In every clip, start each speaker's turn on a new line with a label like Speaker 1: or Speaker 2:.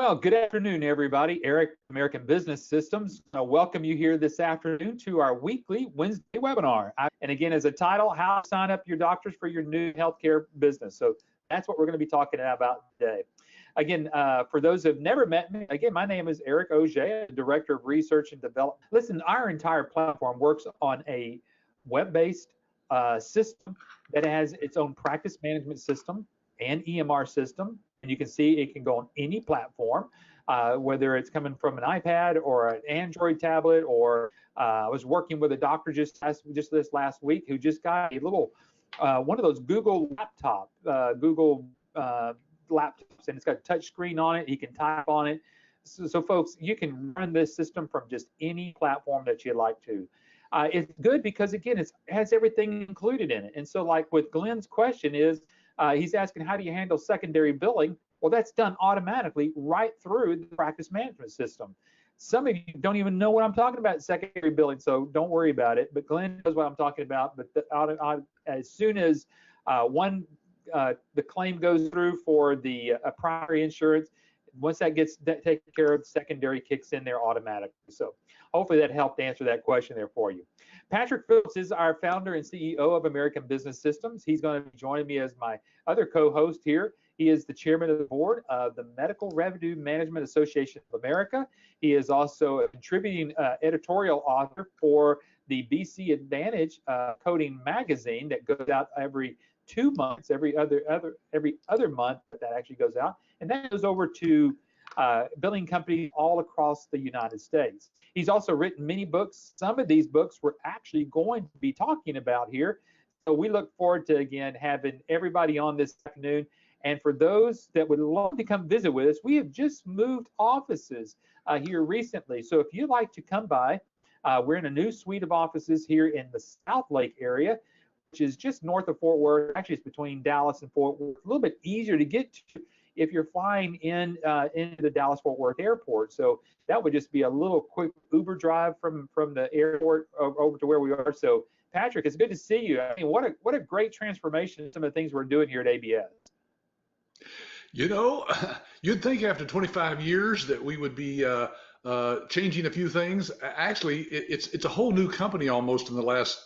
Speaker 1: Well, good afternoon, everybody. Eric, American Business Systems. I welcome you here this afternoon to our weekly Wednesday webinar. And again, as a title, how to sign up your doctors for your new healthcare business. So that's what we're going to be talking about today. Again, for those who have never met me, again, my name is Eric Auger, Director of Research and Development. Listen, our entire platform works on a web-based system that has its own practice management system and EMR system. And you can see it can go on any platform, whether it's coming from an iPad or an Android tablet, or I was working with a doctor just this last week who just got a little one of those Google laptops, and it's got a touch screen on it. He can type on it. So folks, you can run this system from just any platform that you like to. It's good because, again, it has everything included in it. And so like with Glenn's question is, he's asking, how do you handle secondary billing? Well, that's done automatically right through the practice management system. Some of you don't even know what I'm talking about, secondary billing, so don't worry about it. But Glenn knows what I'm talking about. But as soon as the claim goes through for the primary insurance, once that gets taken care of, secondary kicks in there automatically. So hopefully that helped answer that question there for you. Patrick Phillips is our founder and CEO of American Business Systems. He's going to be joining me as my other co-host here. He is the chairman of the board of the Medical Revenue Management Association of America. He is also a contributing editorial author for the BC Advantage coding magazine that goes out every 2 months, every other month that actually goes out, and that goes over to billing companies all across the United States. He's also written many books. Some of these books we're actually going to be talking about here. So we look forward to, again, having everybody on this afternoon. And for those that would love to come visit with us, we have just moved offices here recently. So if you'd like to come by, we're in a new suite of offices here in the South Lake area, which is just north of Fort Worth. Actually, it's between Dallas and Fort Worth. A little bit easier to get to if you're flying into the Dallas-Fort Worth airport. So that would just be a little quick Uber drive from the airport over to where we are. So Patrick, it's good to see you. I mean, what a great transformation, some of the things we're doing here at ABS.
Speaker 2: You know, you'd think after 25 years that we would be changing a few things. Actually, it's a whole new company almost in the last,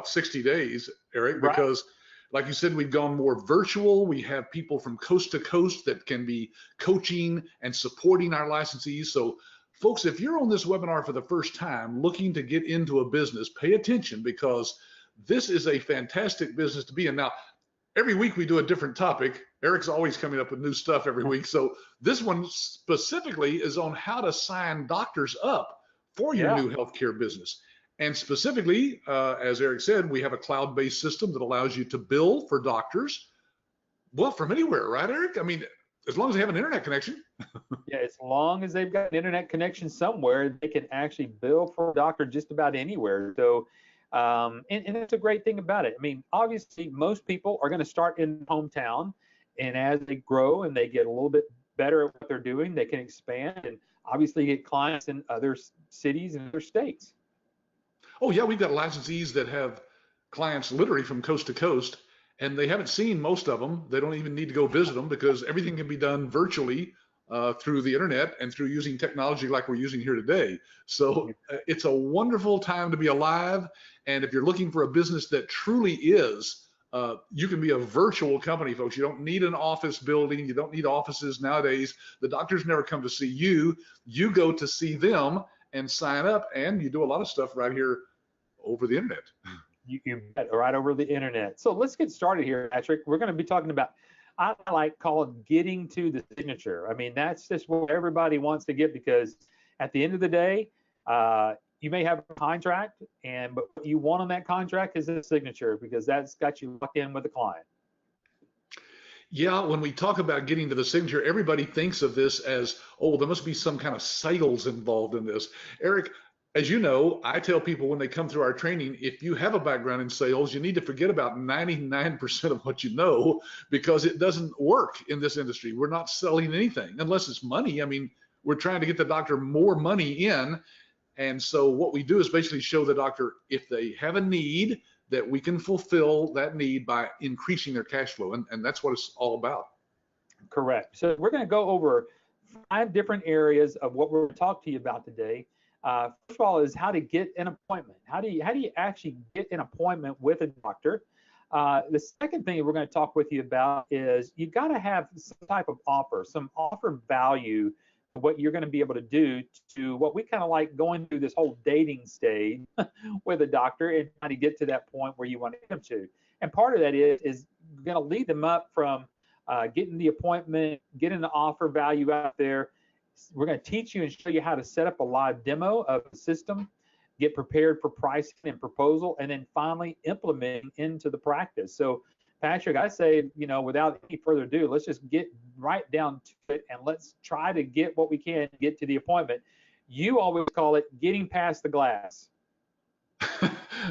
Speaker 2: 60 days, Eric,
Speaker 1: Right.
Speaker 2: Because like you said, we've gone more virtual. We have people from coast to coast that can be coaching and supporting our licensees. So folks, if you're on this webinar for the first time looking to get into a business, pay attention, because this is a fantastic business to be in. Now, every week we do a different topic. Eric's always coming up with new stuff every week. So this one specifically is on how to sign doctors up for your new healthcare business. And specifically, as Eric said, we have a cloud-based system that allows you to bill for doctors, well, from anywhere, right, Eric? I mean, as long as they have an internet connection.
Speaker 1: Yeah, as long as they've got an internet connection somewhere, they can actually bill for a doctor just about anywhere. So, and that's a great thing about it. I mean, obviously, most people are going to start in hometown, and as they grow and they get a little bit better at what they're doing, they can expand and obviously get clients in other cities and other states.
Speaker 2: Oh, yeah, we've got licensees that have clients literally from coast to coast, and they haven't seen most of them. They don't even need to go visit them because everything can be done virtually through the internet and through using technology like we're using here today. So it's a wonderful time to be alive. And if you're looking for a business that truly is, you can be a virtual company, folks. You don't need an office building. You don't need offices nowadays. The doctors never come to see you. You go to see them and sign up, and you do a lot of stuff right here over the internet.
Speaker 1: You bet, right over the internet. So let's get started here, Patrick. We're going to be talking about, I like call it getting to the signature. I mean, that's just what everybody wants to get, because at the end of the day, you may have a contract, but what you want on that contract is a signature, because that's got you locked in with the client.
Speaker 2: Yeah, when we talk about getting to the signature, everybody thinks of this as, oh, there must be some kind of sales involved in this. Eric, as you know, I tell people when they come through our training, if you have a background in sales, you need to forget about 99% of what you know, because it doesn't work in this industry. We're not selling anything unless it's money. I mean, we're trying to get the doctor more money in. And so what we do is basically show the doctor if they have a need, that we can fulfill that need by increasing their cash flow. And that's what it's all about.
Speaker 1: Correct. So we're going to go over 5 different areas of what we're going to talk to you about today. First of all, is how to get an appointment. How do you actually get an appointment with a doctor? The second thing we're going to talk with you about is you got to have some type of offer, some offer value, what you're going to be able to do to what we kind of like going through this whole dating stage with a doctor and trying to get to that point where you want to get them to. And part of that is going to lead them up from getting the appointment, getting the offer value out there. We're going to teach you and show you how to set up a live demo of the system, get prepared for pricing and proposal, and then finally implementing into the practice. So Patrick, I say, without any further ado, let's just get right down to it and let's try to get what we can to get to the appointment. You always call it getting past the glass.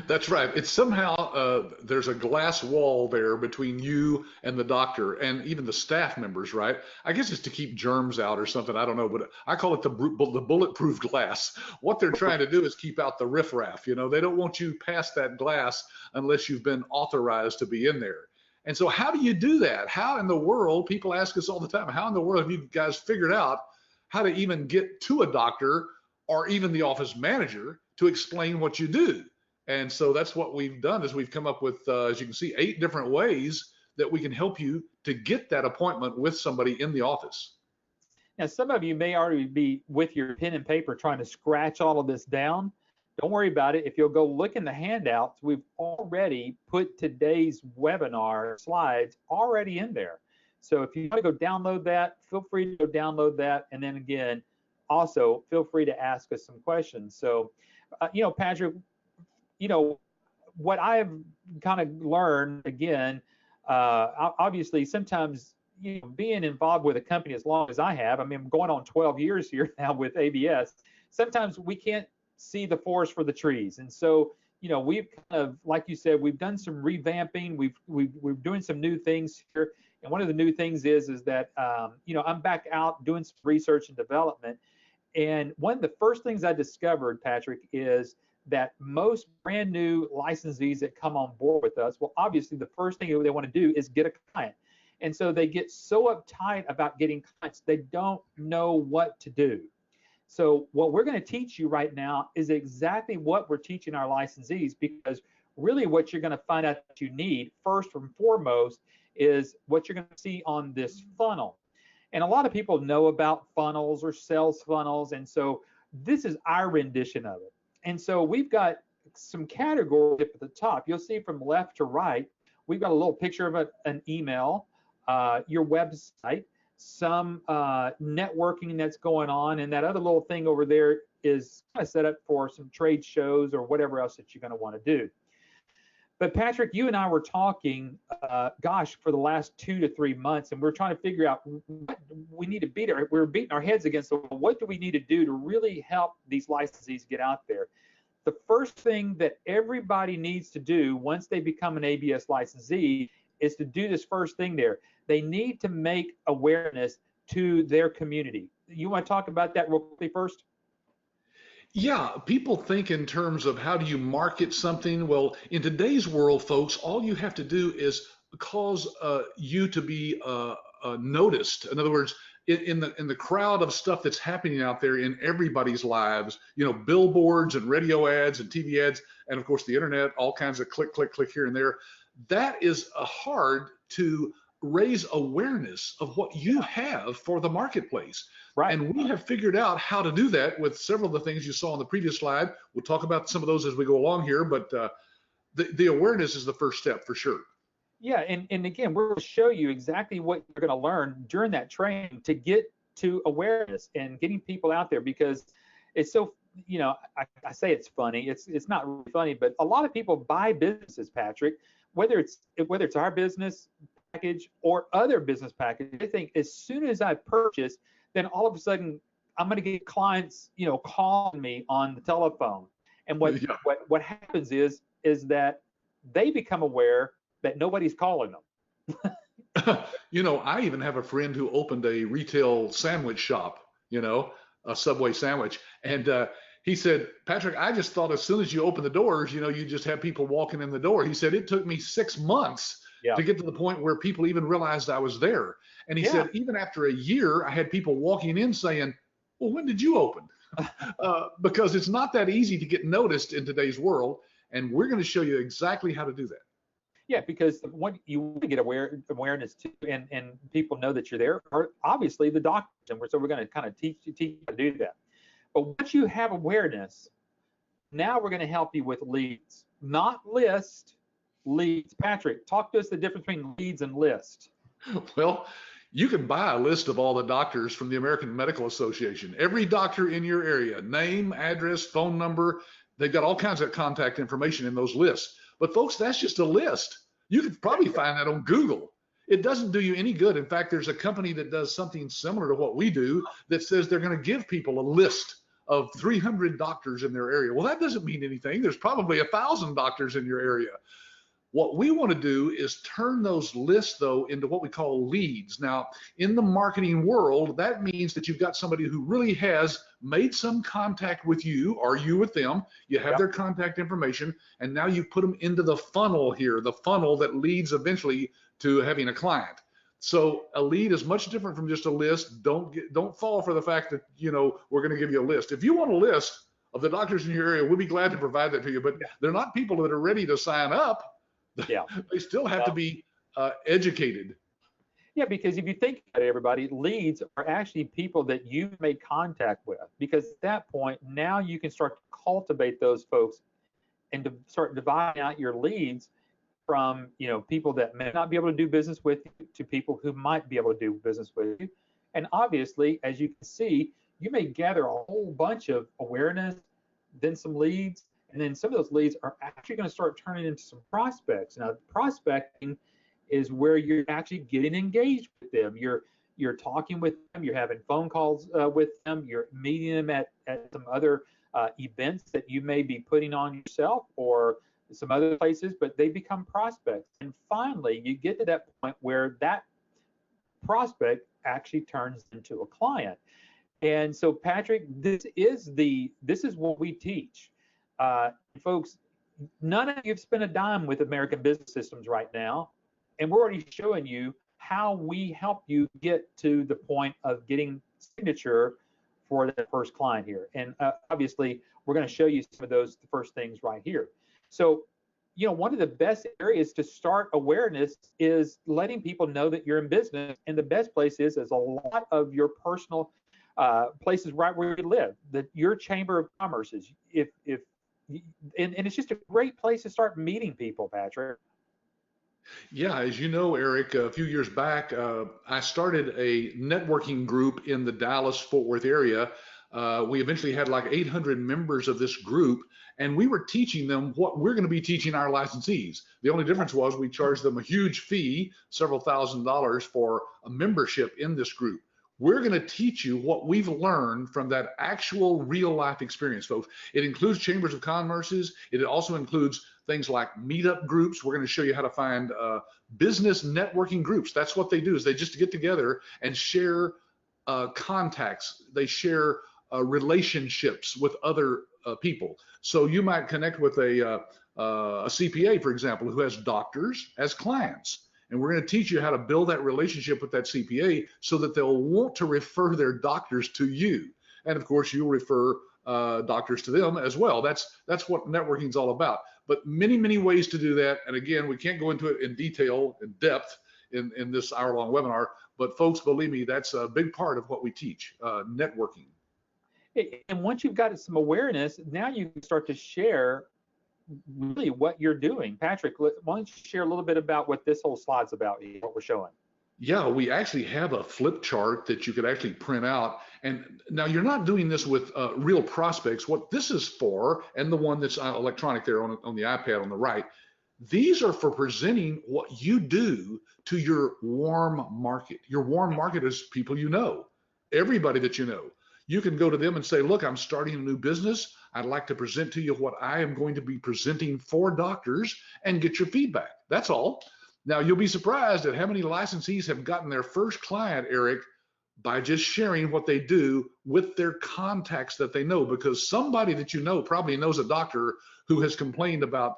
Speaker 2: That's right. It's somehow there's a glass wall there between you and the doctor and even the staff members, right? I guess it's to keep germs out or something. I don't know, but I call it the bulletproof glass. What they're trying to do is keep out the riffraff. They don't want you past that glass unless you've been authorized to be in there. And so how do you do that? How in the world, people ask us all the time, how in the world have you guys figured out how to even get to a doctor or even the office manager to explain what you do? And so that's what we've done is we've come up with, as you can see, 8 different ways that we can help you to get that appointment with somebody in the office.
Speaker 1: Now, some of you may already be with your pen and paper trying to scratch all of this down. Don't worry about it. If you'll go look in the handouts, we've already put today's webinar slides already in there. So if you want to go download that, feel free to go download that. And then again, also feel free to ask us some questions. So, Patrick, what I've kind of learned, again, obviously sometimes being involved with a company as long as I have, I'm going on 12 years here now with ABS, sometimes we can't see the forest for the trees. And so, we've kind of, like you said, we've done some revamping. We're doing some new things here. And one of the new things is that, I'm back out doing some research and development. And one of the first things I discovered, Patrick, is that most brand new licensees that come on board with us, well, obviously the first thing they want to do is get a client. And so they get so uptight about getting clients, they don't know what to do. So what we're going to teach you right now is exactly what we're teaching our licensees, because really what you're going to find out that you need first and foremost is what you're going to see on this funnel. And a lot of people know about funnels or sales funnels. And so this is our rendition of it. And so we've got some categories at the top. You'll see from left to right, we've got a little picture of an email, your website, some networking that's going on, and that other little thing over there is kind of set up for some trade shows or whatever else that you're going to want to do. But Patrick, you and I were talking, for the last 2 to 3 months, and we're trying to figure out what we need to beat. We're beating our heads against the wall. What do we need to do to really help these licensees get out there? The first thing that everybody needs to do once they become an ABS licensee is to do this first thing there. They need to make awareness to their community. You want to talk about that real quickly first?
Speaker 2: Yeah, people think in terms of how do you market something. Well, in today's world, folks, all you have to do is cause you to be noticed. In other words, in the crowd of stuff that's happening out there in everybody's lives, billboards and radio ads and TV ads, and of course the internet, all kinds of click, click, click here and there. That is hard to raise awareness of what you have for the marketplace. Right. And we have figured out how to do that with several of the things you saw on the previous slide. We'll talk about some of those as we go along here, but the awareness is the first step for sure.
Speaker 1: Yeah, and again, we're going to show you exactly what you're going to learn during that training to get to awareness and getting people out there, because it's so, I say it's funny. It's not really funny, but a lot of people buy businesses, Patrick, whether it's our business package or other business package. They think as soon as I purchase, then all of a sudden I'm going to get clients, calling me on the telephone. And what happens is that they become aware that nobody's calling them.
Speaker 2: I even have a friend who opened a retail sandwich shop, a Subway sandwich. And he said, Patrick, I just thought as soon as you open the doors, you just have people walking in the door. He said, it took me 6 months
Speaker 1: Yeah.
Speaker 2: to get to the point where people even realized I was there. And he said, even after a year, I had people walking in saying, well, when did you open? Because it's not that easy to get noticed in today's world. And we're going to show you exactly how to do that.
Speaker 1: Yeah, because what you want to get awareness to, and people know that you're there, are obviously the doctors, and so we're going to kind of teach you how to do that. But once you have awareness, now we're going to help you with leads, not list, leads. Patrick, talk to us the difference between leads and list.
Speaker 2: Well, you can buy a list of all the doctors from the American Medical Association. Every doctor in your area, name, address, phone number, they've got all kinds of contact information in those lists. But folks, that's just a list. You could probably find that on Google. It doesn't do you any good. In fact, there's a company that does something similar to what we do that says they're going to give people a list of 300 doctors in their area. Well, that doesn't mean anything. There's probably 1,000 doctors in your area. What we want to do is turn those lists, though, into what we call leads. Now, in the marketing world, that means that you've got somebody who really has made some contact with you, or you with them. You have their contact information, and now you put them into the funnel here, the funnel that leads eventually to having a client. So a lead is much different from just a list. Don't fall for the fact that, we're going to give you a list. If you want a list of the doctors in your area, we'll be glad to provide that to you, but they're not people that are ready to sign up.
Speaker 1: Yeah.
Speaker 2: They still have to be educated.
Speaker 1: Yeah, because if you think about it, everybody, leads are actually people that you've made contact with, because at that point, now you can start to cultivate those folks and to start dividing out your leads from, people that may not be able to do business with you to people who might be able to do business with you. And obviously, as you can see, you may gather a whole bunch of awareness, then some leads, and then some of those leads are actually going to start turning into some prospects. Now, prospecting is where you're actually getting engaged with them. You're talking with them. You're having phone calls with them. You're meeting them at some other events that you may be putting on yourself or some other places, but they become prospects. And finally, you get to that point where that prospect actually turns into a client. And so, Patrick, this is what we teach. Folks, none of you have spent a dime with American Business Systems right now, and we're already showing you how we help you get to the point of getting signature for that first client here. And obviously, we're going to show you some of those first things right here. So, one of the best areas to start awareness is letting people know that you're in business, and the best place is a lot of your personal places right where you live, that your chamber of commerce is. And it's just a great place to start meeting people, Patrick.
Speaker 2: Yeah, as you know, Eric, a few years back, I started a networking group in the Dallas-Fort Worth area. We eventually had like 800 members of this group, and we were teaching them what we're going to be teaching our licensees. The only difference was we charged them a huge fee, several $1,000s for a membership in this group. We're going to teach you what we've learned from that actual real life experience, folks. It includes chambers of commerces. It also includes things like meetup groups. We're going to show you how to find business networking groups. That's what they do, is they just get together and share contacts. They share relationships with other people. So you might connect with a CPA, for example, who has doctors as clients. And we're going to teach you how to build that relationship with that CPA so that they'll want to refer their doctors to you. And of course, you'll refer doctors to them as well. That's what networking is all about. But many, many ways to do that. And again, we can't go into it in detail, in depth in this hour-long webinar. But folks, believe me, that's a big part of what we teach, networking.
Speaker 1: And once you've got some awareness, now you can start to share really what you're doing. Patrick, why don't you share a little bit about what this whole slide's about, what we're showing?
Speaker 2: Yeah, we actually have a flip chart that you could actually print out. And now you're not doing this with real prospects. What this is for, and the one that's electronic there on the iPad on the right, these are for presenting what you do to your warm market. Your warm market is people you know, everybody that you know. You can go to them and say, look, I'm starting a new business. I'd like to present to you what I am going to be presenting for doctors and get your feedback. That's all. Now, you'll be surprised at how many licensees have gotten their first client, Eric, by just sharing what they do with their contacts that they know, because somebody that you know probably knows a doctor who has complained about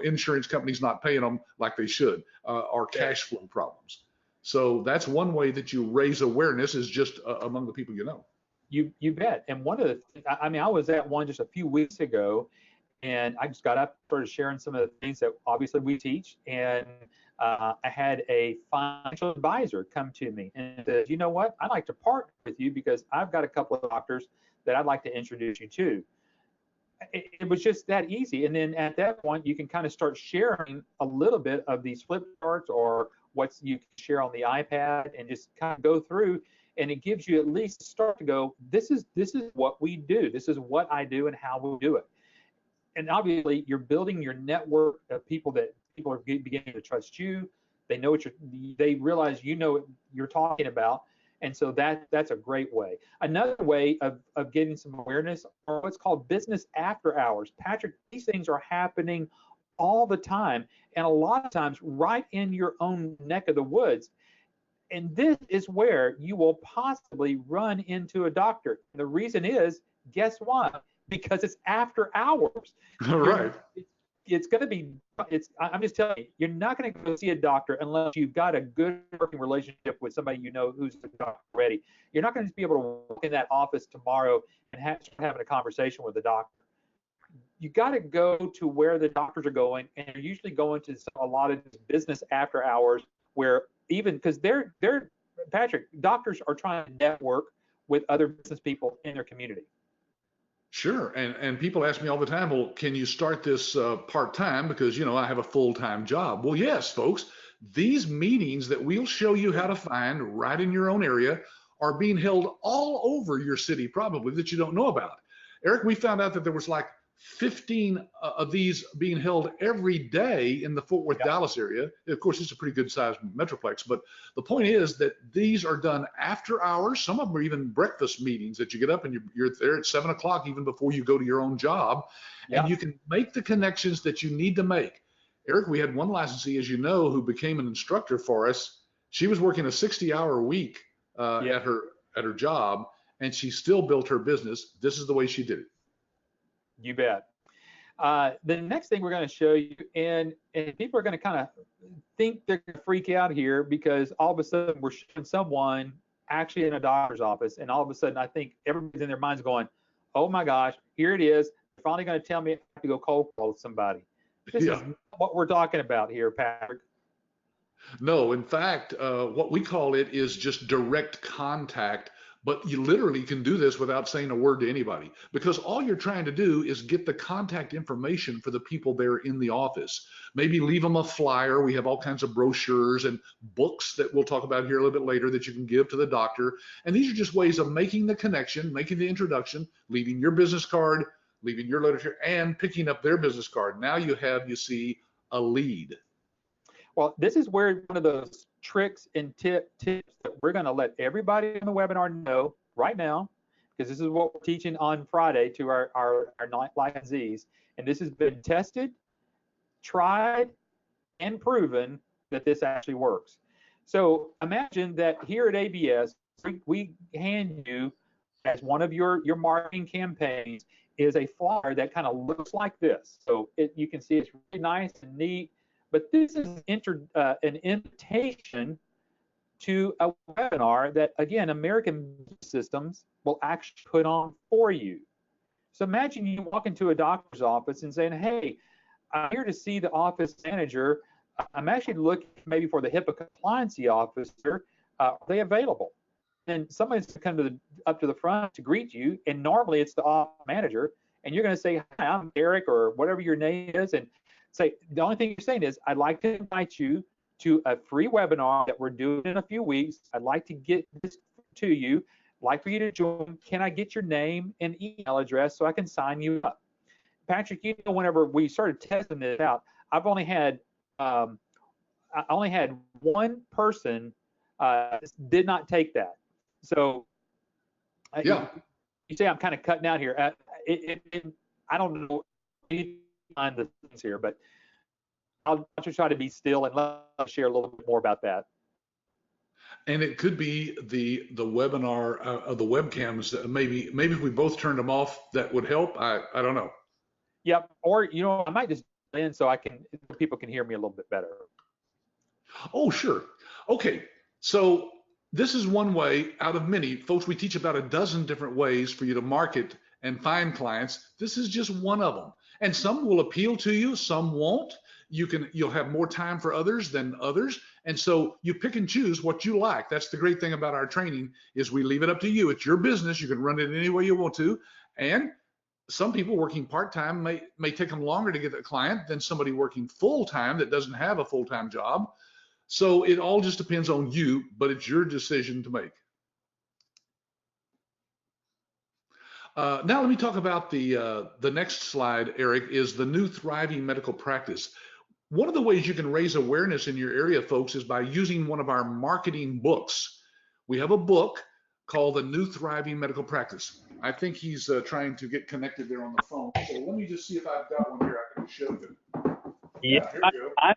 Speaker 2: insurance companies not paying them like they should, or cash flow problems. So that's one way that you raise awareness, is just among the people you know.
Speaker 1: You bet. And one of the, I was at one just a few weeks ago, and I just got up, started sharing some of the things that obviously we teach, and I had a financial advisor come to me and said, you know what, I'd like to partner with you because I've got a couple of doctors that I'd like to introduce you to. It was just that easy. And then at that point, you can kind of start sharing a little bit of these flip charts or what you can share on the iPad, and just kind of go through, and it gives you at least a start to go, this is what we do. This is what I do and how we do it. And obviously, you're building your network of people that people are beginning to trust you. They know what they realize you know what you're talking about. And so that's a great way. Another way of getting some awareness are what's called business after hours. Patrick, these things are happening all the time, and a lot of times right in your own neck of the woods. And this is where you will possibly run into a doctor. And the reason is, guess what? Because it's after hours.
Speaker 2: All right.
Speaker 1: It's going to be, I'm just telling you, you're not going to go see a doctor unless you've got a good working relationship with somebody you know who's a doctor already. You're not going to be able to walk in that office tomorrow and start having a conversation with the doctor. You got to go to where the doctors are going, and they're usually going to a lot of business after hours, where even because they're Patrick, doctors are trying to network with other business people in their community.
Speaker 2: Sure. And people ask me all the time, well, can you start this part-time? Because, I have a full-time job. Well, yes, folks, these meetings that we'll show you how to find right in your own area are being held all over your city, probably, that you don't know about. Eric, we found out that there was like 15 of these being held every day in the Fort Worth, Dallas area. Of course, it's a pretty good sized metroplex, but the point is that these are done after hours. Some of them are even breakfast meetings that you get up and you're there at 7 o'clock even before you go to your own job. And you can make the connections that you need to make. Eric, we had one licensee, as you know, who became an instructor for us. She was working a 60-hour week at her job, and she still built her business. This is the way she did it.
Speaker 1: You bet. The next thing we're going to show you, and people are going to kind of think they're going to freak out here, because all of a sudden we're showing someone actually in a doctor's office, and all of a sudden I think everybody's in their minds going, oh my gosh, here it is. They're finally going to tell me I have to go cold call with somebody. This is not what we're talking about here, Patrick.
Speaker 2: No, in fact, what we call it is just direct contact. But you literally can do this without saying a word to anybody, because all you're trying to do is get the contact information for the people there in the office. Maybe leave them a flyer. We have all kinds of brochures and books that we'll talk about here a little bit later that you can give to the doctor. And these are just ways of making the connection, making the introduction, leaving your business card, leaving your literature, and picking up their business card. Now you see, a lead.
Speaker 1: Well, this is where one of those tricks and tips that we're going to let everybody in the webinar know right now, because this is what we're teaching on Friday to our licensees. And this has been tested, tried, and proven that this actually works. So imagine that here at ABS, we hand you, as one of your marketing campaigns, is a flyer that kind of looks like this. So you can see it's really nice and neat. But this is an invitation to a webinar that, again, American Systems will actually put on for you. So imagine you walk into a doctor's office and saying, hey, I'm here to see the office manager. I'm actually looking maybe for the HIPAA compliancy officer. Are they available? And somebody's going to come up to the front to greet you, and normally it's the office manager, and you're going to say, hi, I'm Eric, or whatever your name is, and say, the only thing you're saying is, I'd like to invite you to a free webinar that we're doing in a few weeks. I'd like to get this to you. I'd like for you to join. Can I get your name and email address so I can sign you up? Patrick, whenever we started testing this out, I only had one person did not take that. So you say I'm kind of cutting out here. I don't know behind the scenes here, but I'll just try to be still and let share a little bit more about that.
Speaker 2: And it could be the webinar of the webcams. Maybe if we both turned them off, that would help. I don't know.
Speaker 1: Yep. Or, I might just in so people can hear me a little bit better.
Speaker 2: Oh, sure. Okay. So this is one way out of many. Folks, we teach about a dozen different ways for you to market and find clients. This is just one of them. And some will appeal to you, some won't. You'll have more time for others than others. And so you pick and choose what you like. That's the great thing about our training is we leave it up to you. It's your business. You can run it any way you want to. And some people working part-time may take them longer to get a client than somebody working full-time that doesn't have a full-time job. So it all just depends on you, but it's your decision to make. Now let me talk about the next slide, Eric, is the new thriving medical practice. One of the ways you can raise awareness in your area, folks, is by using one of our marketing books. We have a book called The New Thriving Medical Practice. I think he's trying to get connected there on the phone. So let me just see if I've got one here I can show you.
Speaker 1: Yeah, here we go.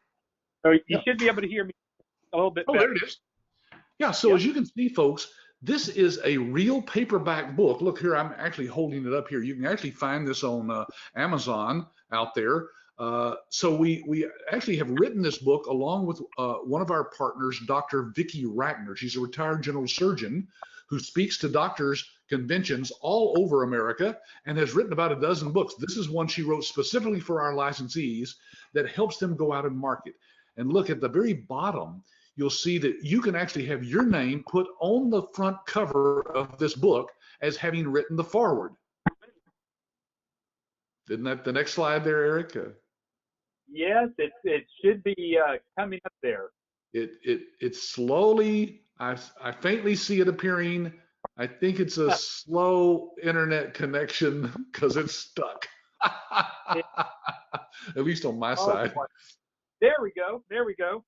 Speaker 1: So you should be able to hear me a little bit better.
Speaker 2: Oh, there it is. Yeah, so as you can see, folks, this is a real paperback book. Look here, I'm actually holding it up here. You can actually find this on Amazon out there. So we actually have written this book along with one of our partners, Dr. Vicki Ragnar. She's a retired general surgeon who speaks to doctors' conventions all over America and has written about a dozen books. This is one she wrote specifically for our licensees that helps them go out and market. And look at the very bottom, you'll see that you can actually have your name put on the front cover of this book as having written the foreword. Isn't that the next slide there, Eric?
Speaker 1: Yes, it should be coming up there.
Speaker 2: It slowly, I faintly see it appearing. I think it's a slow internet connection because it's stuck. At least on my side.
Speaker 1: Boy. There we go. There we go.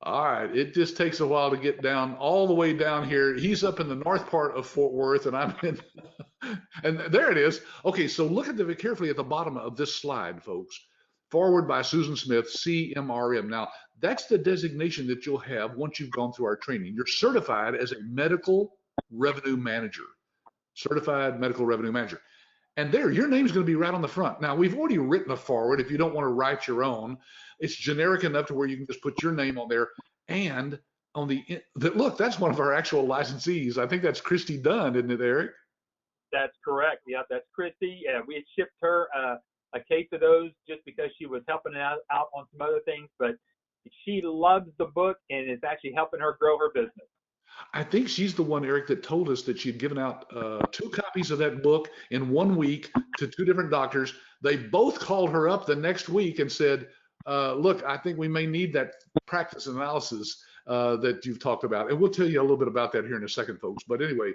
Speaker 2: All right. It just takes a while to get down all the way down here. He's up in the north part of Fort Worth, and I'm in. And there it is. Okay, so look at carefully at the bottom of this slide, folks. Forward by Susan Smith, CMRM. Now, that's the designation that you'll have once you've gone through our training. You're certified as a medical revenue manager. Certified medical revenue manager. And there, your name's going to be right on the front. Now, we've already written a forward. If you don't want to write your own, it's generic enough to where you can just put your name on there. And on look, that's one of our actual licensees. I think that's Christy Dunn, isn't it, Eric?
Speaker 1: That's correct. Yeah, that's Christy. We had shipped her a case of those just because she was helping out on some other things. But she loves the book and it's actually helping her grow her business.
Speaker 2: I think she's the one, Eric, that told us that she'd given out 2 copies of that book in 1 week to 2 different doctors. They both called her up the next week and said, look, I think we may need that practice analysis that you've talked about. And we'll tell you a little bit about that here in a second, folks. But anyway,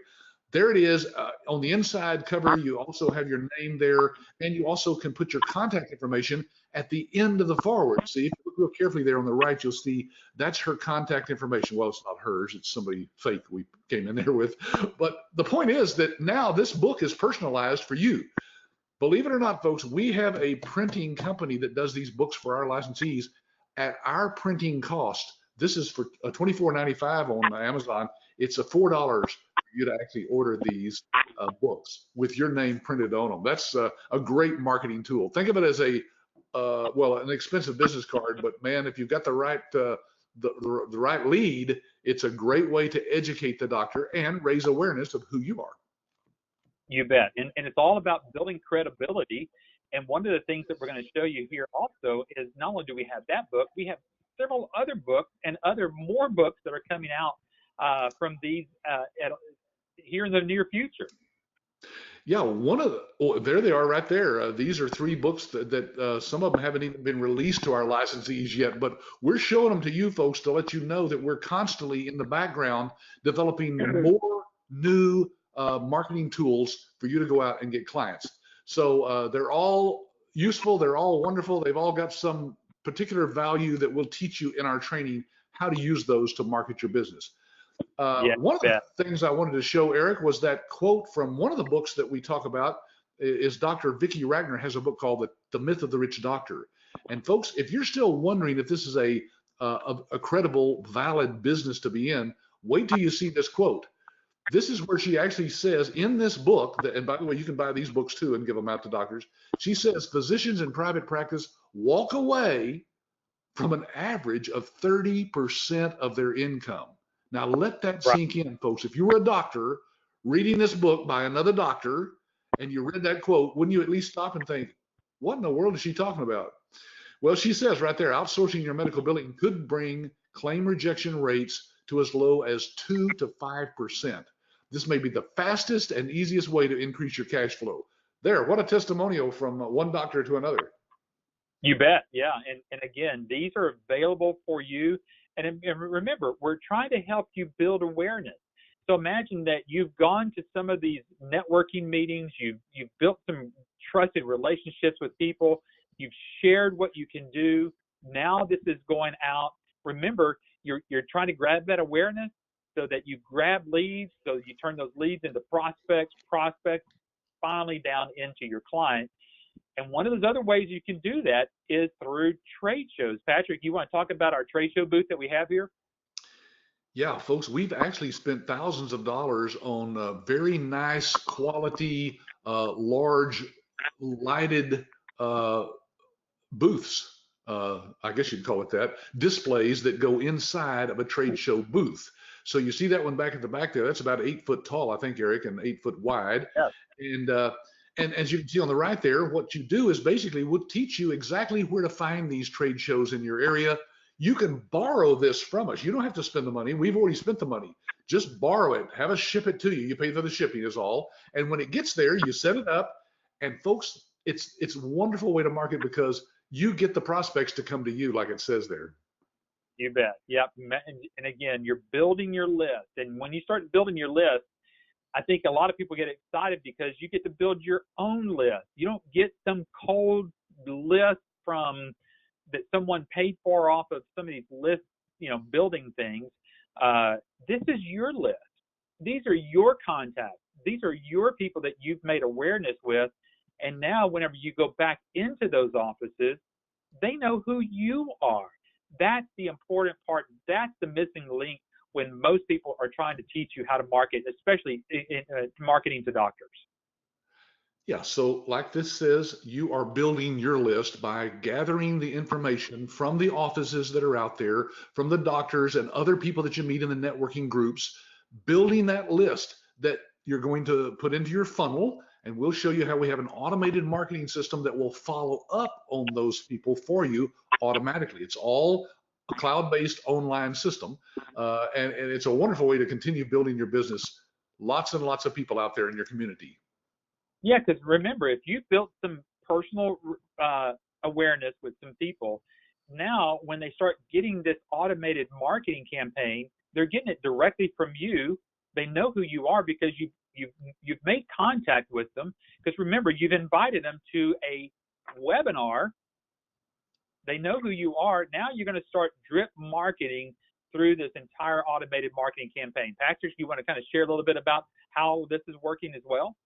Speaker 2: there it is. On the inside cover, you also have your name there, and you also can put your contact information at the end of the forward. See, if you look real carefully there on the right, you'll see that's her contact information. Well, it's not hers. It's somebody fake we came in there with. But the point is that now this book is personalized for you. Believe it or not, folks, we have a printing company that does these books for our licensees at our printing cost. This is for $24.95 on Amazon. It's a $4 for you to actually order these books with your name printed on them. That's a great marketing tool. Think of it as an expensive business card, but man, if you've got the right the right lead, it's a great way to educate the doctor and raise awareness of who you are.
Speaker 1: You bet. And it's all about building credibility. And one of the things that we're going to show you here also is not only do we have that book, we have several other books and more books that are coming out from these here in the near future.
Speaker 2: Yeah, there they are right there. These are 3 books that some of them haven't even been released to our licensees yet, but we're showing them to you folks to let you know that we're constantly in the background developing more new marketing tools for you to go out and get clients. So they're all useful. They're all wonderful. They've all got some particular value that we'll teach you in our training how to use those to market your business. One of the things I wanted to show, Eric, was that quote from one of the books that we talk about is Dr. Vicki Ragnar has a book called The Myth of the Rich Doctor. And folks, if you're still wondering if this is a credible, valid business to be in, wait till you see this quote. This is where she actually says in this book, that, and by the way, you can buy these books too and give them out to doctors. She says physicians in private practice walk away from an average of 30% of their income. Now let that
Speaker 1: Right.
Speaker 2: sink in, folks. If you were a doctor reading this book by another doctor and you read that quote, wouldn't you at least stop and think, what in the world is she talking about? Well, she says right there, outsourcing your medical billing could bring claim rejection rates to as low as 2 to 5%. This may be the fastest and easiest way to increase your cash flow. There, what a testimonial from one doctor to another.
Speaker 1: You bet. Yeah. And again, these are available for you. And remember, we're trying to help you build awareness. So imagine that you've gone to some of these networking meetings, you've built some trusted relationships with people, you've shared what you can do. Now this is going out. Remember, you're trying to grab that awareness so that you grab leads, so you turn those leads into prospects, finally down into your clients. And one of those other ways you can do that is through trade shows. Patrick, you want to talk about our trade show booth that we have here?
Speaker 2: Yeah, folks, we've actually spent thousands of dollars on very nice quality, large lighted booths. I guess you'd call it that, displays that go inside of a trade show booth. So you see that one back at the back there, that's about 8 foot tall, I think, Eric, and 8 foot wide.
Speaker 1: Yeah.
Speaker 2: And as you can see on the right there, what you do is basically we'll teach you exactly where to find these trade shows in your area. You can borrow this from us. You don't have to spend the money. We've already spent the money. Just borrow it. Have us ship it to you. You pay for the shipping is all. And when it gets there, you set it up. And folks, it's a wonderful way to market because you get the prospects to come to you, like it says there.
Speaker 1: You bet. Yep. And again, you're building your list. And when you start building your list, I think a lot of people get excited because you get to build your own list. You don't get some cold list from that someone paid for off of some of these lists, building things. This is your list. These are your contacts. These are your people that you've made awareness with. And now whenever you go back into those offices, they know who you are. That's the important part. That's the missing link when most people are trying to teach you how to market, especially in marketing to doctors.
Speaker 2: Yeah, so like this says, you are building your list by gathering the information from the offices that are out there, from the doctors and other people that you meet in the networking groups, building that list that you're going to put into your funnel. And we'll show you how we have an automated marketing system that will follow up on those people for you automatically. It's all a cloud-based online system, and it's a wonderful way to continue building your business. Lots and lots of people out there in your community.
Speaker 1: Yeah, because remember, if you built some personal awareness with some people, now when they start getting this automated marketing campaign, they're getting it directly from you. They know who you are because you've made contact with them. Because remember, you've invited them to a webinar. They know who you are. Now you're going to start drip marketing through this entire automated marketing campaign. Patrick, you want to kind of share a little bit about how this is working as well?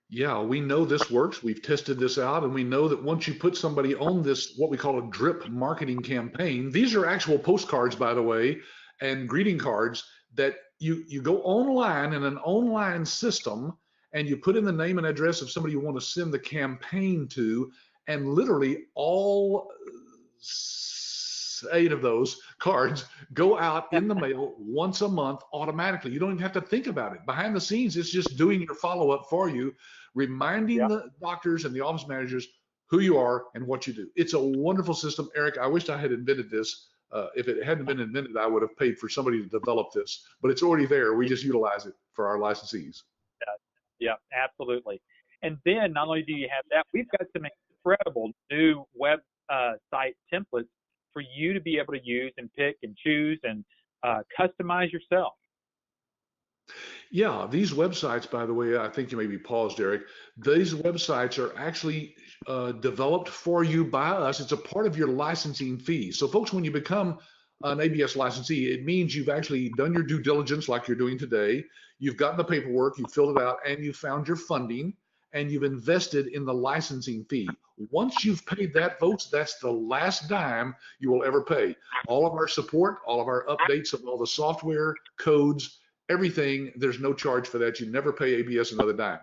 Speaker 2: Yeah, we know this works. We've tested this out, and we know that once you put somebody on this, what we call a drip marketing campaign, these are actual postcards, by the way, and greeting cards that you go online in an online system, and you put in the name and address of somebody you want to send the campaign to, and literally all 8 of those cards go out in the mail once a month automatically. You don't even have to think about it. Behind the scenes, it's just doing your follow-up for you, reminding the doctors and the office managers who you are and what you do. It's a wonderful system. Eric, I wish I had invented this. If it hadn't been invented, I would have paid for somebody to develop this, but it's already there. We just utilize it for our licensees.
Speaker 1: Yeah, absolutely. And then not only do you have that, we've got some incredible new website templates for you to be able to use and pick and choose and customize yourself.
Speaker 2: Yeah, these websites, by the way, I think you may be paused, Eric. These websites are actually developed for you by us. It's a part of your licensing fee. So folks, when you become an ABS licensee, it means you've actually done your due diligence like you're doing today. You've gotten the paperwork, you've filled it out, and you found your funding, and you've invested in the licensing fee. Once you've paid that, folks, that's the last dime you will ever pay. All of our support, all of our updates of all the software, codes, everything. There's no charge for that. You never pay ABS another dime.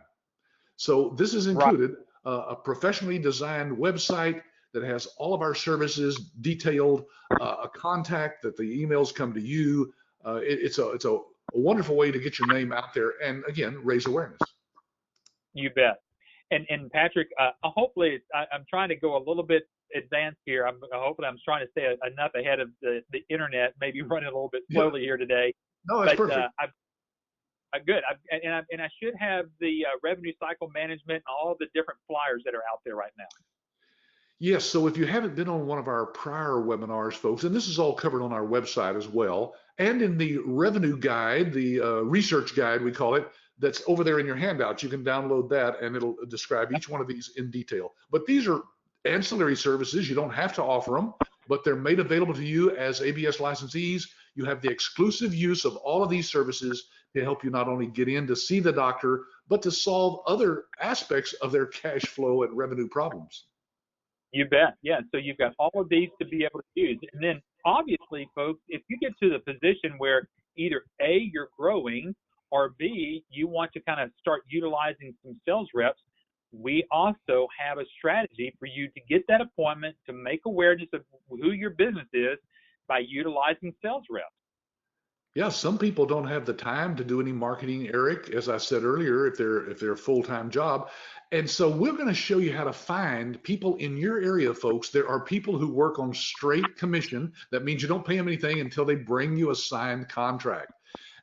Speaker 2: So this is
Speaker 1: Right.
Speaker 2: included a professionally designed website that has all of our services detailed, a contact that the emails come to you. It's a wonderful way to get your name out there and, again, raise awareness.
Speaker 1: You bet. And Patrick, hopefully I'm trying to go a little bit advanced here. Hopefully I'm trying to stay enough ahead of the internet, maybe running a little bit slowly here today.
Speaker 2: No, that's perfect.
Speaker 1: Good. I should have the revenue cycle management and all the different flyers that are out there right now.
Speaker 2: Yes, so if you haven't been on one of our prior webinars, folks, and this is all covered on our website as well, and in the revenue guide, the research guide, we call it, that's over there in your handout. You can download that and it'll describe each one of these in detail. But these are ancillary services. You don't have to offer them, but they're made available to you as ABS licensees. You have the exclusive use of all of these services to help you not only get in to see the doctor, but to solve other aspects of their cash flow and revenue problems.
Speaker 1: You bet. Yeah. So you've got all of these to be able to use. And then obviously, folks, if you get to the position where either A, you're growing, or B, you want to kind of start utilizing some sales reps, we also have a strategy for you to get that appointment, to make awareness of who your business is by utilizing sales reps.
Speaker 2: Yeah, some people don't have the time to do any marketing, Eric, as I said earlier, if they're a full-time job. And so we're going to show you how to find people in your area, folks. There are people who work on straight commission. That means you don't pay them anything until they bring you a signed contract.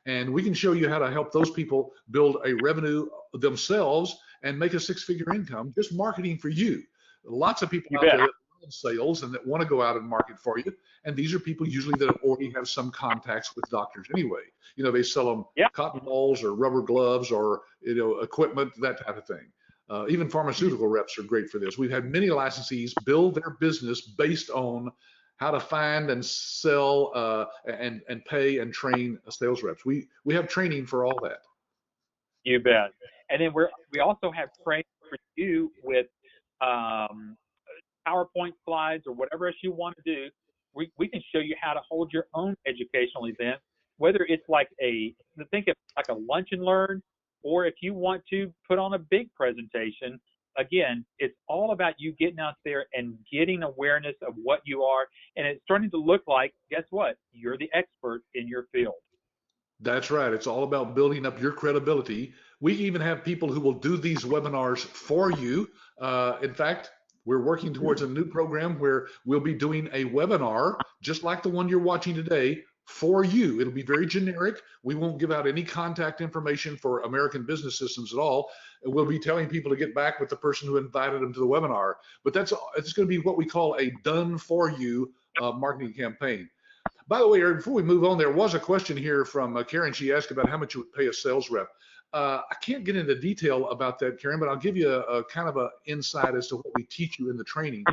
Speaker 2: And we can show you how to help those people build a revenue themselves and make a six-figure income just marketing for you. Lots of people out there that love sales and that want to go out and market for you. And these are people usually that already have some contacts with doctors anyway. You know, they sell them cotton balls or rubber gloves or, you know, equipment, that type of thing. Even pharmaceutical reps are great for this. We've had many licensees build their business based on how to find and sell and pay and train sales reps. We have training for all that.
Speaker 1: You bet. And then we also have training for you with PowerPoint slides or whatever else you want to do. We can show you how to hold your own educational event, whether it's like think of like a lunch and learn, or if you want to put on a big presentation. Again, it's all about you getting out there and getting awareness of what you are. And it's starting to look like, guess what? You're the expert in your field.
Speaker 2: That's right. It's all about building up your credibility. We even have people who will do these webinars for you. In fact, we're working towards a new program where we'll be doing a webinar just like the one you're watching today for you. It'll be very generic. We won't give out any contact information for American Business Systems at all. We'll be telling people to get back with the person who invited them to the webinar. But it's going to be what we call a done for you marketing campaign. By the way, Eric, before we move on, there was a question here from Karen. She asked about how much you would pay a sales rep. I can't get into detail about that, Karen, but I'll give you a kind of an insight as to what we teach you in the training.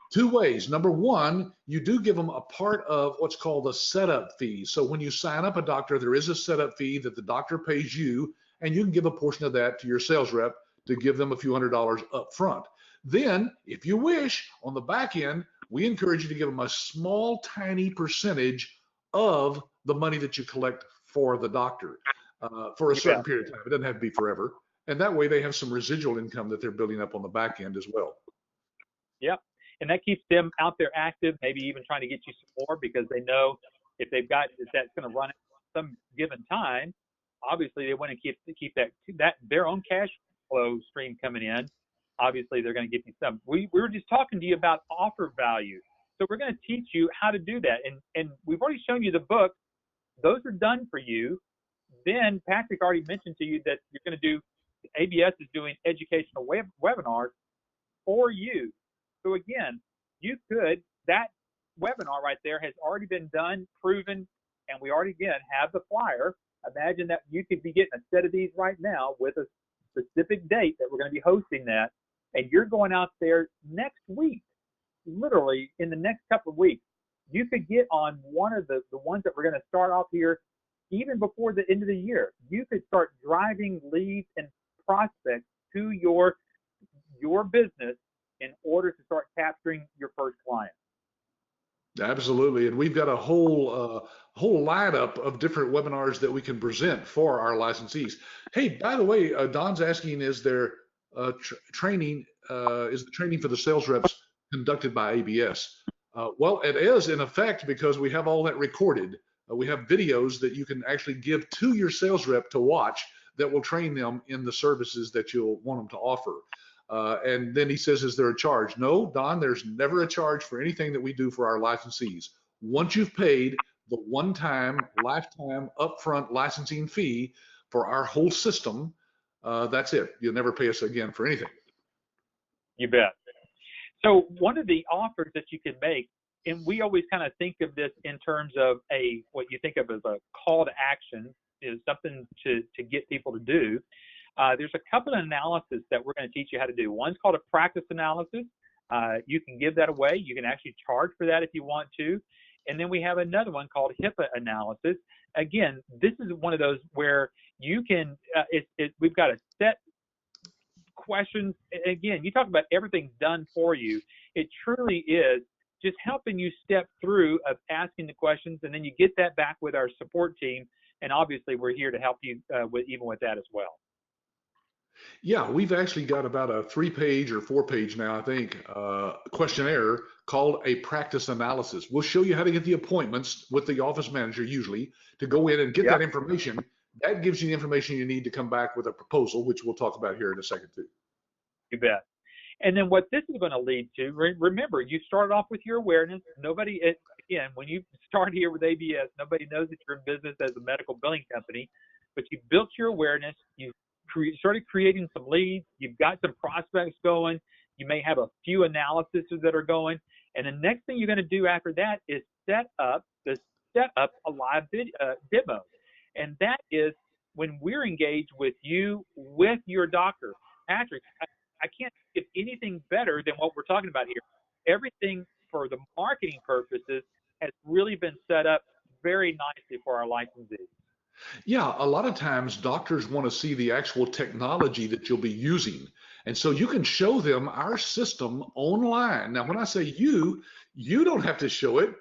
Speaker 2: Two ways. Number one, you do give them a part of what's called a setup fee. So when you sign up a doctor, there is a setup fee that the doctor pays you, and you can give a portion of that to your sales rep to give them a few $100s up front. Then, if you wish, on the back end, we encourage you to give them a small, tiny percentage of the money that you collect for the doctor for a certain period of time. It doesn't have to be forever. And that way they have some residual income that they're building up on the back end as well.
Speaker 1: Yep. And that keeps them out there active, maybe even trying to get you some more, because they know if that's going to run at some given time, obviously they want to keep that their own cash flow stream coming in. Obviously they're going to give you some. We were just talking to you about offer value. So we're going to teach you how to do that. And we've already shown you the book. Those are done for you. Then Patrick already mentioned to you that you're going to do, ABS is doing educational webinars for you. So again, that webinar right there has already been done, proven, and we already, again, have the flyer. Imagine that you could be getting a set of these right now with a specific date that we're going to be hosting that, and you're going out there next week, literally in the next couple of weeks. You could get on one of the ones that we're going to start off here even before the end of the year. You could start driving leads and prospects to your business in order to start capturing your first client.
Speaker 2: Absolutely. And we've got a whole whole lineup of different webinars that we can present for our licensees. Hey, by the way, Don's asking, is there training, is the training for the sales reps conducted by ABS? Well, it is in effect, because we have all that recorded. We have videos that you can actually give to your sales rep to watch that will train them in the services that you'll want them to offer. And then he says, is there a charge? No, Don, there's never a charge for anything that we do for our licensees. Once you've paid the one-time, lifetime, upfront licensing fee for our whole system, that's it. You'll never pay us again for anything.
Speaker 1: You bet. So one of the offers that you can make, and we always kind of think of this in terms of what you think of as a call to action, is something to get people to do. There's a couple of analysis that we're going to teach you how to do. One's called a practice analysis. You can give that away. You can actually charge for that if you want to. And then we have another one called HIPAA analysis. Again, this is one of those where you can, we've got a set questions. Again, you talk about everything done for you. It truly is just helping you step through of asking the questions, and then you get that back with our support team. And obviously, we're here to help you even with that as well.
Speaker 2: Yeah, we've actually got about a 3-page or 4-page now, I think, questionnaire called a practice analysis. We'll show you how to get the appointments with the office manager, usually, to go in and get that information. That gives you the information you need to come back with a proposal, which we'll talk about here in a second, too.
Speaker 1: You bet. And then what this is going to lead to, remember, you started off with your awareness. Nobody, again, when you start here with ABS, nobody knows that you're in business as a medical billing company, but you built your awareness. You started creating some leads. You've got some prospects going. You may have a few analyses that are going. And the next thing you're going to do after that is set up a live demo. And that is when we're engaged with you, with your doctor. Patrick, I can't get anything better than what we're talking about here. Everything for the marketing purposes has really been set up very nicely for our licensees.
Speaker 2: Yeah, a lot of times doctors want to see the actual technology that you'll be using. And so you can show them our system online. Now, when I say you don't have to show it.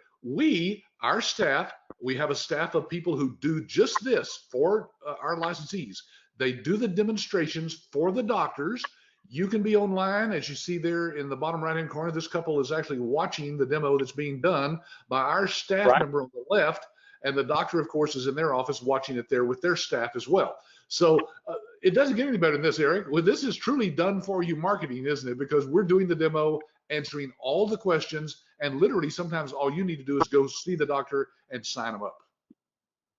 Speaker 2: Our staff, we have a staff of people who do just this for our licensees. They do the demonstrations for the doctors. You can be online, as you see there in the bottom right-hand corner. This couple is actually watching the demo that's being done by our staff member on the left. And the doctor, of course, is in their office watching it there with their staff as well. So it doesn't get any better than this, Eric. Well, this is truly done for you marketing, isn't it? Because we're doing the demo, answering all the questions, and literally sometimes all you need to do is go see the doctor and sign them up.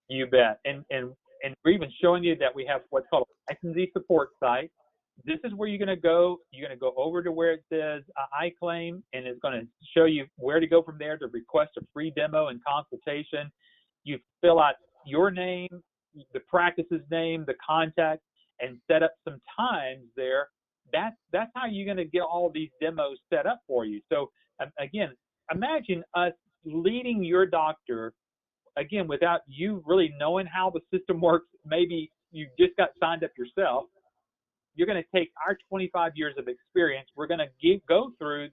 Speaker 1: You bet. And we're even showing you that we have what's called a licensee support site. This is where you're going to go. You're going to go over to where it says I claim, and it's going to show you where to go from there to request a free demo and consultation. You fill out your name, the practice's name, the contact, and set up some times there. That's how you're going to get all these demos set up for you. So again, imagine us leading your doctor, again, without you really knowing how the system works. Maybe you just got signed up yourself. You're going to take our 25 years of experience. We're going to go through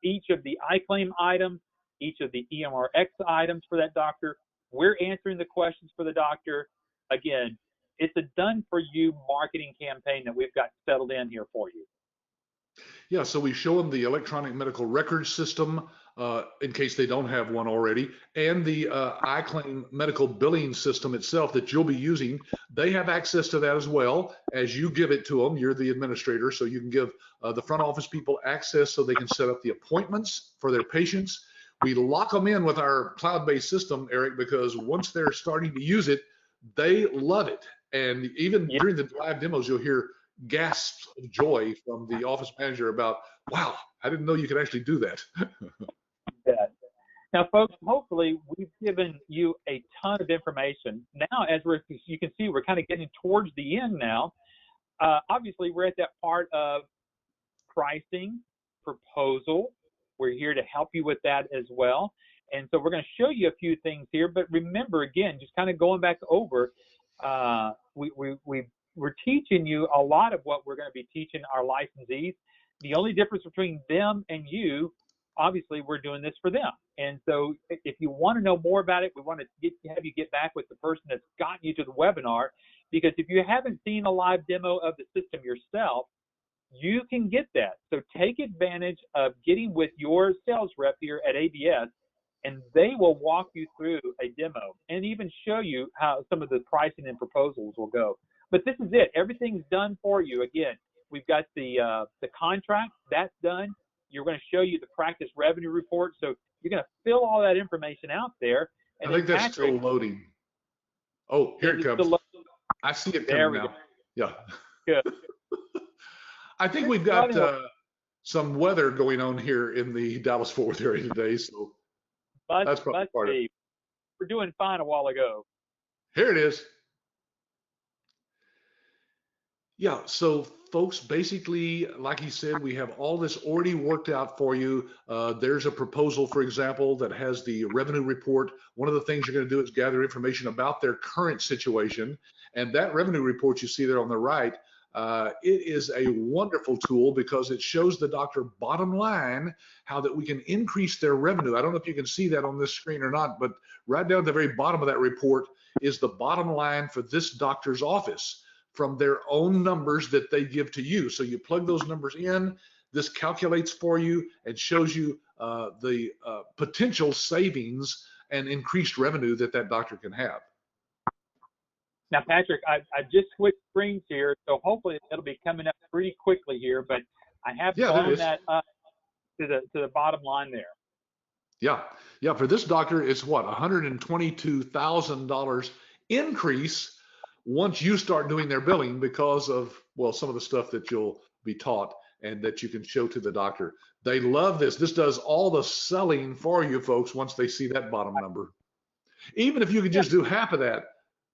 Speaker 1: each of the iClaim items, each of the EMRX items for that doctor. We're answering the questions for the doctor. Again, it's a done-for-you marketing campaign that we've got settled in here for you.
Speaker 2: Yeah, so we show them the electronic medical record system in case they don't have one already, and the iClaim medical billing system itself that you'll be using. They have access to that as well as you give it to them. You're the administrator, so you can give the front office people access so they can set up the appointments for their patients. We lock them in with our cloud-based system, Eric, because once they're starting to use it, they love it. And even during the live demos, you'll hear gasps of joy from the office manager about, wow, I didn't know you could actually do that.
Speaker 1: Now, folks, hopefully we've given you a ton of information. Now, as you can see, we're kind of getting towards the end now. Obviously, we're at that part of pricing, proposal. We're here to help you with that as well. And so we're going to show you a few things here. But remember, again, just kind of going back over, we're teaching you a lot of what we're going to be teaching our licensees. The only difference between them and you
Speaker 3: obviously we're doing this for them. And so if you want to know more about it, we want to have you get back with the person that's gotten you to the webinar, because if you haven't seen a live demo of the system yourself, you can get that. So take advantage of getting with your sales rep here at ABS, and they will walk you through a demo and even show you how some of the pricing and proposals will go. But this is it. Everything's done for you. Again, we've got the contract. That's done. You're going to show you the practice revenue report. So you're going to fill all that information out there. And
Speaker 2: I think that's still loading. Oh, here it comes. I see it coming now. Yeah.
Speaker 3: Good.
Speaker 2: I think we've got some weather going on here in the Dallas-Fort Worth area today, so that's probably part of it.
Speaker 3: We're doing fine a while ago.
Speaker 2: Here it is. Yeah, so folks, basically, like he said, we have all this already worked out for you. There's a proposal, for example, that has the revenue report. One of the things you're going to do is gather information about their current situation. And that revenue report you see there on the right, it is a wonderful tool because it shows the doctor bottom line how that we can increase their revenue. I don't know if you can see that on this screen or not, but right down at the very bottom of that report is the bottom line for this doctor's office from their own numbers that they give to you. So you plug those numbers in, this calculates for you and shows you the potential savings and increased revenue that that doctor can have.
Speaker 3: Now, Patrick, I just switched screens here, so hopefully it'll be coming up pretty quickly here, but I have gone that up to the bottom line there.
Speaker 2: Yeah. For this doctor, it's what, $122,000 increase once you start doing their billing because of, well, some of the stuff that you'll be taught and that you can show to the doctor. They love this. This does all the selling for you folks once they see that bottom number. Even if you could just do half of that,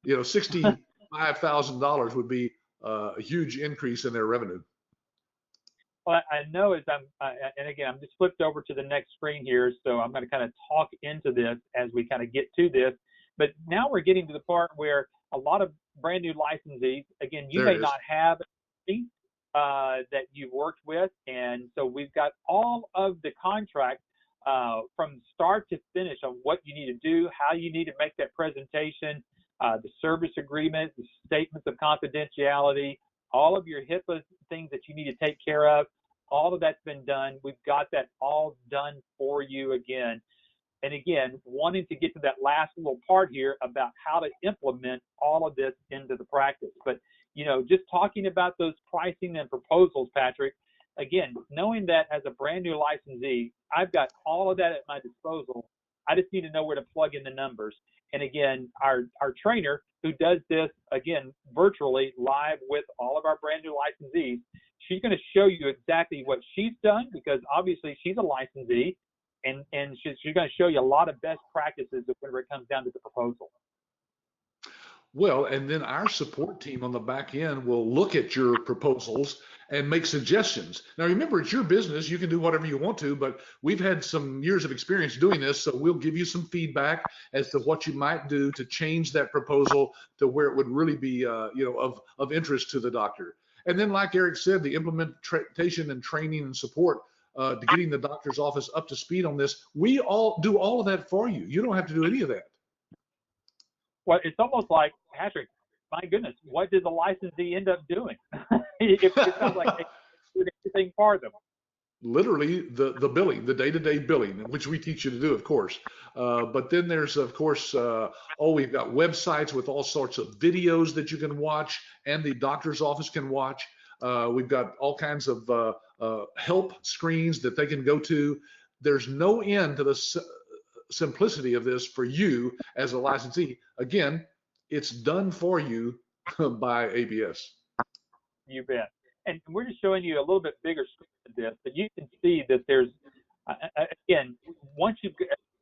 Speaker 2: $65,000 would be a huge increase in their revenue.
Speaker 3: Well, I know and again, I'm just flipped over to the next screen here, so I'm going to kind of talk into this as we kind of get to this. But now we're getting to the part where a lot of brand new licensees, again, you may not have that you've worked with, and so we've got all of the contract from start to finish on what you need to do, how you need to make that presentation, the service agreement, the statements of confidentiality, all of your HIPAA things that you need to take care of, all of that's been done. We've got that all done for you again. And again, wanting to get to that last little part here about how to implement all of this into the practice. But, just talking about those pricing and proposals, Patrick, again, knowing that as a brand new licensee, I've got all of that at my disposal. I just need to know where to plug in the numbers. And again, our trainer who does this, again, virtually live with all of our brand new licensees, she's going to show you exactly what she's done because obviously she's a licensee, and she's going to show you a lot of best practices whenever it comes down to the proposal.
Speaker 2: Well, and then our support team on the back end will look at your proposals and make suggestions. Now, remember, it's your business. You can do whatever you want to, but we've had some years of experience doing this, so we'll give you some feedback as to what you might do to change that proposal to where it would really be, of interest to the doctor. And then, like Eric said, the implementation and training and support to getting the doctor's office up to speed on this, we all do all of that for you. You don't have to do any of that.
Speaker 3: Well, it's almost like, Patrick, my goodness, what did the licensee end up doing? It sounds like they did everything for them.
Speaker 2: Literally the billing, the day-to-day billing, which we teach you to do, of course. But then there's, of course, we've got websites with all sorts of videos that you can watch and the doctor's office can watch. We've got all kinds of help screens that they can go to. There's no end to the simplicity of this for you as a licensee. Again, it's done for you by ABS.
Speaker 3: You bet. And we're just showing you a little bit bigger screen of this, but you can see that there's, again,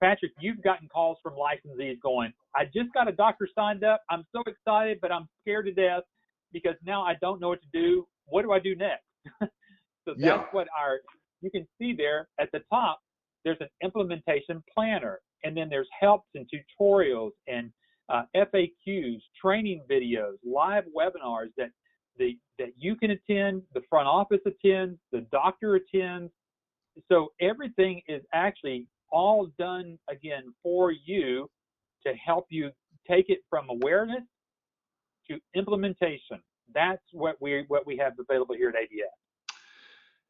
Speaker 3: Patrick, you've gotten calls from licensees going, I just got a doctor signed up. I'm so excited, but I'm scared to death because now I don't know what to do. What do I do next? So that's what you can see there at the top, there's an implementation planner, and then there's helps and tutorials and FAQs, training videos, live webinars that you can attend, the front office attends, the doctor attends, So everything is actually all done again for you to help you take it from awareness to implementation. That's what we have available here at ABS.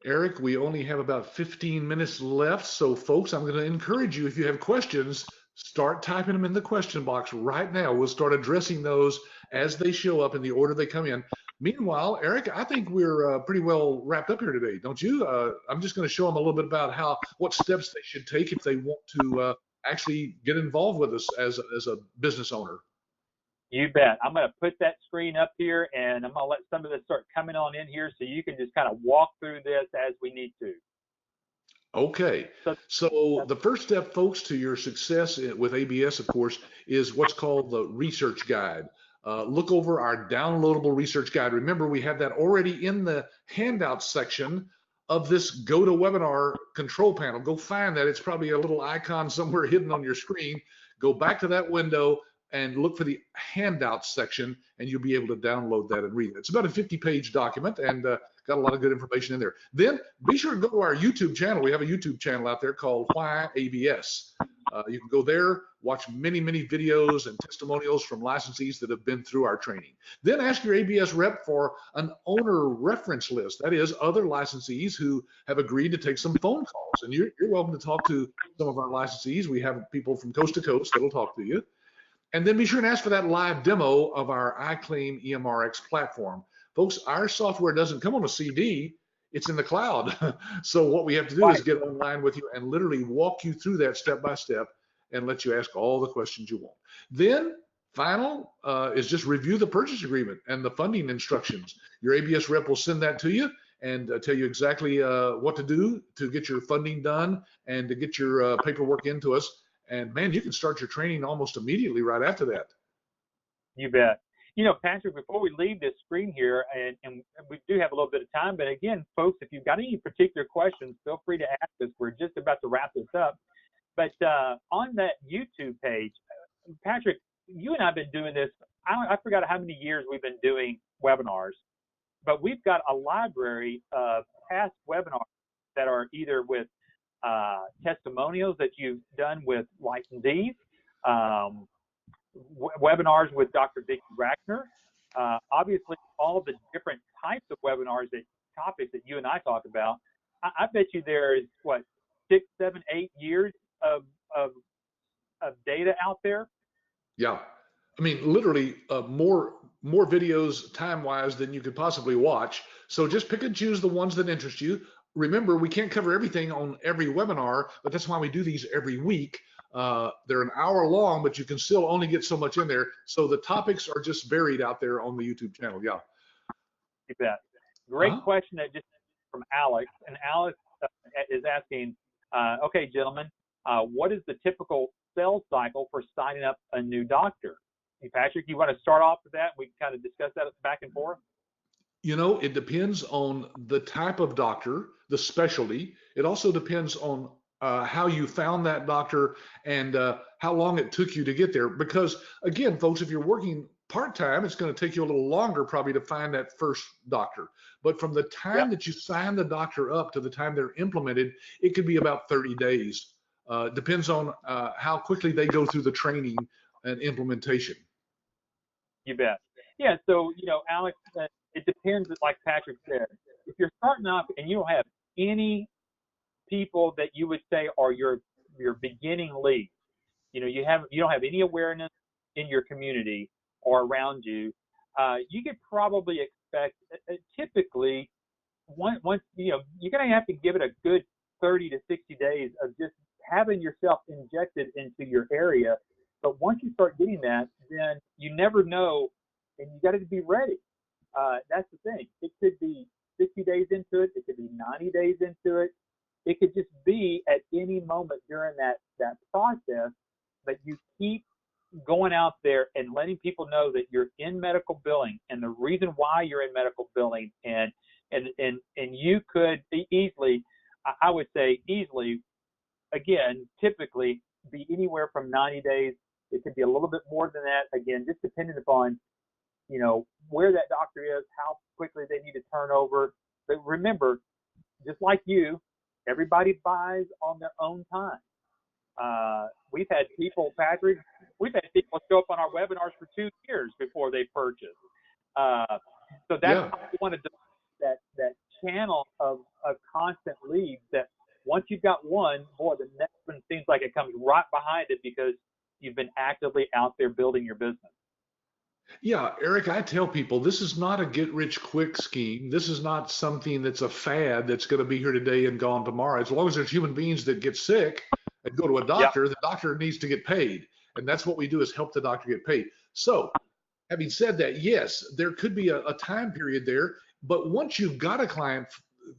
Speaker 2: Eric, we only have about 15 minutes left. So, folks, I'm going to encourage you, if you have questions, start typing them in the question box right now. We'll start addressing those as they show up in the order they come in. Meanwhile, Eric, I think we're pretty well wrapped up here today, don't you? I'm just going to show them a little bit about what steps they should take if they want to actually get involved with us as a business owner.
Speaker 3: You bet. I'm going to put that screen up here, and I'm going to let some of this start coming on in here so you can just kind of walk through this as we need to.
Speaker 2: Okay. So the first step, folks, to your success with ABS, of course, is what's called the research guide. Look over our downloadable research guide. Remember, we have that already in the handout section of this GoToWebinar control panel. Go find that. It's probably a little icon somewhere hidden on your screen. Go back to that window and look for the handouts section, and you'll be able to download that and read it. It's about a 50-page document, and got a lot of good information in there. Then be sure to go to our YouTube channel. We have a YouTube channel out there called Why ABS. You can go there, watch many, many videos and testimonials from licensees that have been through our training. Then ask your ABS rep for an owner reference list. That is, other licensees who have agreed to take some phone calls. And you're welcome to talk to some of our licensees. We have people from coast to coast that'll talk to you. And then be sure and ask for that live demo of our iClaim EMRX platform. Folks, our software doesn't come on a CD, it's in the cloud. So what we have to do is get online with you and literally walk you through that step by step and let you ask all the questions you want. Then final is just review the purchase agreement and the funding instructions. Your ABS rep will send that to you and tell you exactly what to do to get your funding done and to get your paperwork into us. And man, you can start your training almost immediately right after that.
Speaker 3: You bet. You know, Patrick, before we leave this screen here, and we do have a little bit of time, but again, folks, if you've got any particular questions, feel free to ask us. We're just about to wrap this up. But on that YouTube page, Patrick, you and I have been doing this. I forgot how many years we've been doing webinars, but we've got a library of past webinars that are either with testimonials that you've done with licensees, webinars with Dr. Vicki Wagner, obviously all the different types of webinars, topics that you and I talk about. I bet you there is, 6, 7, 8 years of data out there.
Speaker 2: Yeah, I mean, literally more videos time-wise than you could possibly watch. So just pick and choose the ones that interest you. Remember, we can't cover everything on every webinar, but that's why we do these every week. They're an hour long, but you can still only get so much in there. So the topics are just buried out there on the YouTube channel. Yeah.
Speaker 3: You bet. Great question that just from Alex. And Alex is asking, okay, gentlemen, what is the typical sales cycle for signing up a new doctor? Hey, Patrick, you want to start off with that? We can kind of discuss that back and forth.
Speaker 2: You know, it depends on the type of doctor, the specialty. It also depends on how you found that doctor and how long it took you to get there. Because again, folks, if you're working part-time, it's going to take you a little longer probably to find that first doctor. But from the time that you sign the doctor up to the time they're implemented, it could be about 30 days. Depends on how quickly they go through the training and implementation.
Speaker 3: You bet. Yeah, so, you know, Alex, it depends, like Patrick said. If you're starting off and you don't have any people that you would say are your beginning leads, you know, you don't have any awareness in your community or around you, you could probably expect typically once you know, you're going to have to give it a good 30 to 60 days of just having yourself injected into your area. But once you start getting that, then you never know, and you got to be ready. That's the thing. It could be 60 days into it. It could be 90 days into it. It could just be at any moment during that process. But you keep going out there and letting people know that you're in medical billing and the reason why you're in medical billing, and you could easily, I would say easily, again, typically be anywhere from 90 days. It could be a little bit more than that. Again, just depending upon, you know, where that doctor is, how quickly they need to turn over. But remember, just like you, Everybody buys on their own time. We've had people, Patrick, show up on our webinars for 2 years before they purchase. So that's how we want to develop that channel of constant leads, that once you've got one, boy, the next one seems like it comes right behind it because you've been actively out there building your business.
Speaker 2: Yeah, Eric, I tell people this is not a get-rich-quick scheme. This is not something that's a fad that's going to be here today and gone tomorrow. As long as there's human beings that get sick and go to a doctor, the doctor needs to get paid. And that's what we do, is help the doctor get paid. So having said that, yes, there could be a time period there. But once you've got a client,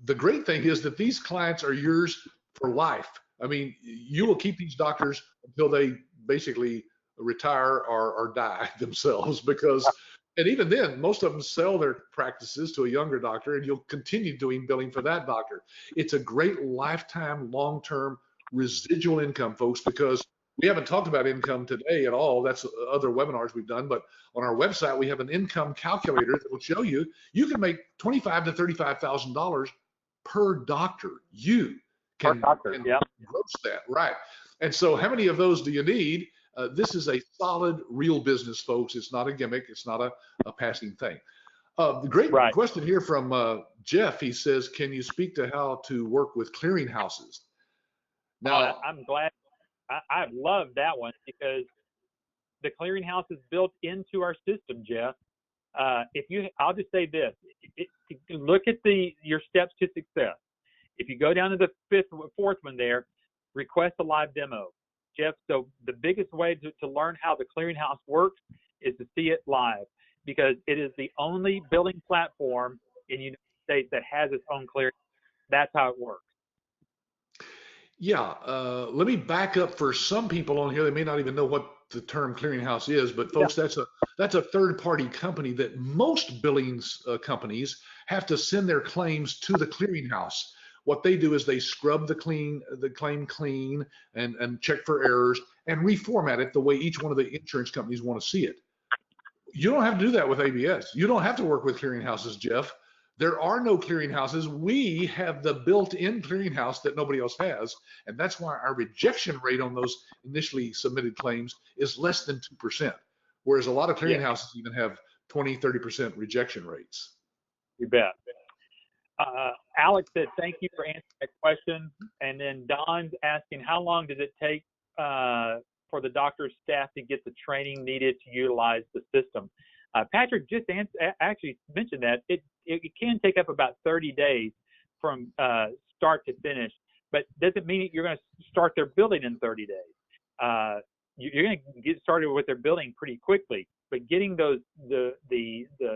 Speaker 2: the great thing is that these clients are yours for life. I mean, you will keep these doctors until they basically retire or die themselves, because, and even then, most of them sell their practices to a younger doctor, and you'll continue doing billing for that doctor. It's a great lifetime, long-term residual income, folks, because we haven't talked about income today at all. That's other webinars we've done, but on our website, we have an income calculator that will show you can make $25,000 to $35,000 per doctor. You can gross that, right? And so how many of those do you need? This is a solid, real business, folks. It's not a gimmick. It's not a passing thing. The great question here from Jeff. He says, can you speak to how to work with clearinghouses? Now,
Speaker 3: I'm glad. I love that one, because the clearinghouse is built into our system, Jeff. I'll just say this: look at your steps to success. If you go down to the fourth one there, request a live demo. Jeff, so the biggest way to learn how the clearinghouse works is to see it live, because it is the only billing platform in the United States that has its own clearinghouse. That's how it works.
Speaker 2: Yeah, let me back up for some people on here. They may not even know what the term clearinghouse is, but folks, that's a third-party company that most billings companies have to send their claims to the clearinghouse. What they do is they scrub the claim clean and check for errors and reformat it the way each one of the insurance companies want to see it. You don't have to do that with ABS. You don't have to work with clearinghouses, Jeff. There are no clearinghouses. We have the built-in clearinghouse that nobody else has, and that's why our rejection rate on those initially submitted claims is less than 2%, whereas a lot of clearinghouses even have 20, 30% rejection rates.
Speaker 3: You bet. Alex said, thank you for answering that question. And then Don's asking, how long does it take for the doctor's staff to get the training needed to utilize the system? Patrick just actually mentioned that it can take up about 30 days from start to finish, but doesn't mean you're going to start their billing in 30 days. You're going to get started with their billing pretty quickly, but getting the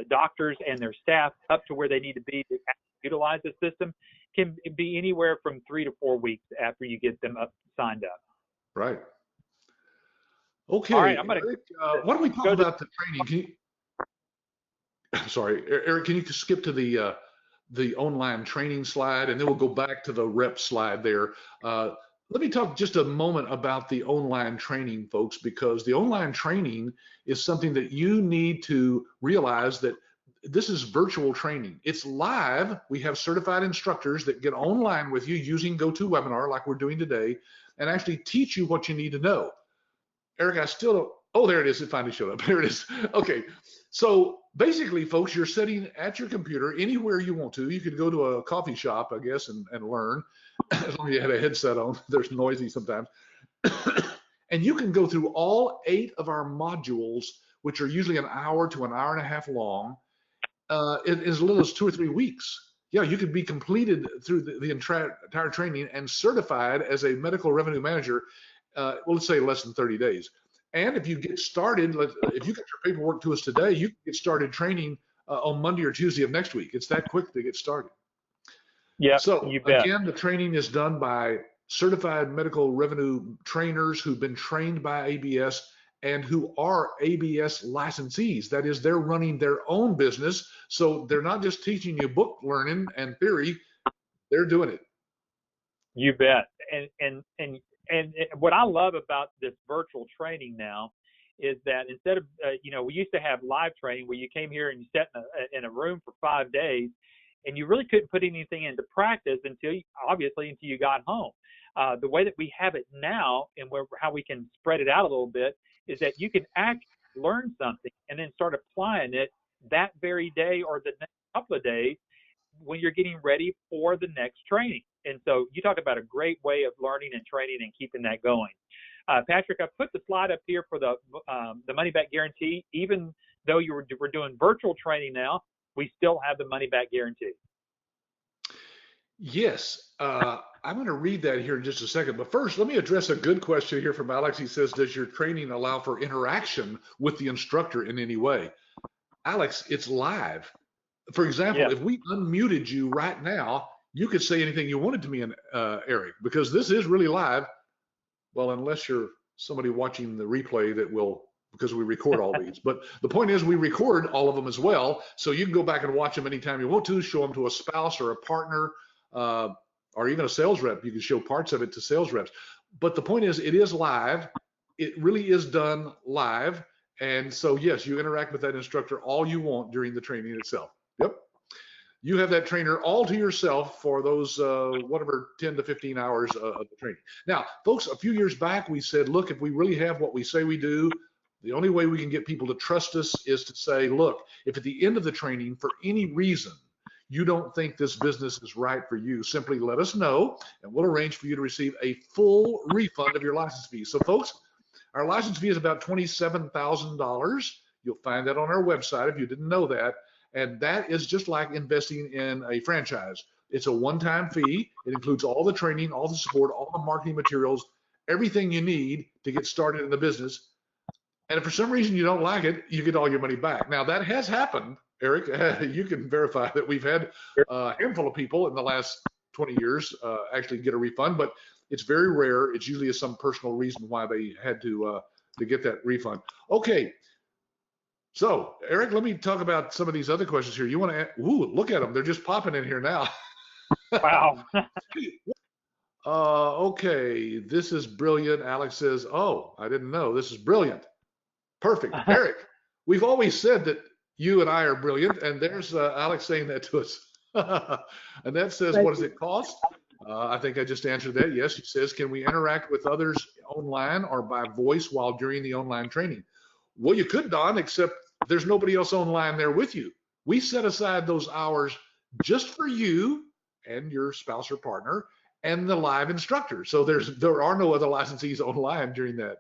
Speaker 3: doctors and their staff up to where they need to be to utilize the system can be anywhere from 3 to 4 weeks after you get them signed up.
Speaker 2: Right. Okay.
Speaker 3: All right, I'm going
Speaker 2: Eric, why don't we talk about the training? Sorry, Eric, can you skip to the online training slide, and then we'll go back to the rep slide there. Let me talk just a moment about the online training, folks, because the online training is something that you need to realize that this is virtual training. It's live. We have certified instructors that get online with you using GoToWebinar like we're doing today and actually teach you what you need to know. Eric, I still don't, oh, there it is. It finally showed up. There it is. Okay. So basically, folks, you're sitting at your computer anywhere you want to. You could go to a coffee shop, I guess, and learn, as long as you had a headset on. There's noisy sometimes. And you can go through all 8 of our modules, which are usually an hour to an hour and a half long, in as little as 2 or 3 weeks. Yeah, you could be completed through the entire training and certified as a medical revenue manager, well, let's say less than 30 days. And if you get started, if you get your paperwork to us today, you can get started training on Monday or Tuesday of next week. It's that quick to get started.
Speaker 3: Yeah.
Speaker 2: So
Speaker 3: you bet.
Speaker 2: Again, the training is done by certified medical revenue trainers who've been trained by ABS and who are ABS licensees. That is, they're running their own business. So they're not just teaching you book learning and theory, they're doing it.
Speaker 3: You bet. And what I love about this virtual training now is that instead of, we used to have live training where you came here and you sat in a room for 5 days and you really couldn't put anything into practice until you got home. The way that we have it now, and how we can spread it out a little bit, is that you can actually learn something and then start applying it that very day or the next couple of days when you're getting ready for the next training. And so you talk about a great way of learning and training and keeping that going. Patrick, I put the slide up here for the MoneyBack Guarantee. Even though we're doing virtual training now, we still have the MoneyBack Guarantee.
Speaker 2: Yes, I'm going to read that here in just a second. But first, let me address a good question here from Alex. He says, does your training allow for interaction with the instructor in any way? Alex, it's live. For example, if we unmuted you right now, you could say anything you wanted to me, Eric, because this is really live. Well, unless you're somebody watching the replay that will, because we record all these. But the point is, we record all of them as well. So you can go back and watch them anytime you want to, show them to a spouse or a partner, or even a sales rep. You can show parts of it to sales reps. But the point is, it is live. It really is done live. And so, yes, you interact with that instructor all you want during the training itself. Yep. You have that trainer all to yourself for those, whatever, 10 to 15 hours of the training. Now, folks, a few years back, we said, look, if we really have what we say we do, the only way we can get people to trust us is to say, look, if at the end of the training, for any reason, you don't think this business is right for you, simply let us know, and we'll arrange for you to receive a full refund of your license fee. So, folks, our license fee is about $27,000. You'll find that on our website if you didn't know that. And that is just like investing in a franchise. It's a one-time fee. It includes all the training, all the support, all the marketing materials, everything you need to get started in the business. And if for some reason you don't like it, you get all your money back. Now, that has happened, Eric. You can verify that we've had a handful of people in the last 20 years actually get a refund, but it's very rare. It's usually some personal reason why they had to get that refund. Okay. So, Eric, let me talk about some of these other questions here. You want to, look at them. They're just popping in here now.
Speaker 3: Wow.
Speaker 2: Okay, this is brilliant. Alex says, oh, I didn't know. This is brilliant. Perfect. Eric, we've always said that you and I are brilliant, and there's Alex saying that to us. And that says, what does it cost? I think I just answered that. Yes, he says, can we interact with others online or by voice while during the online training? Well, you could, Don, except there's nobody else online there with you. We set aside those hours just for you and your spouse or partner and the live instructor. So there are no other licensees online during that.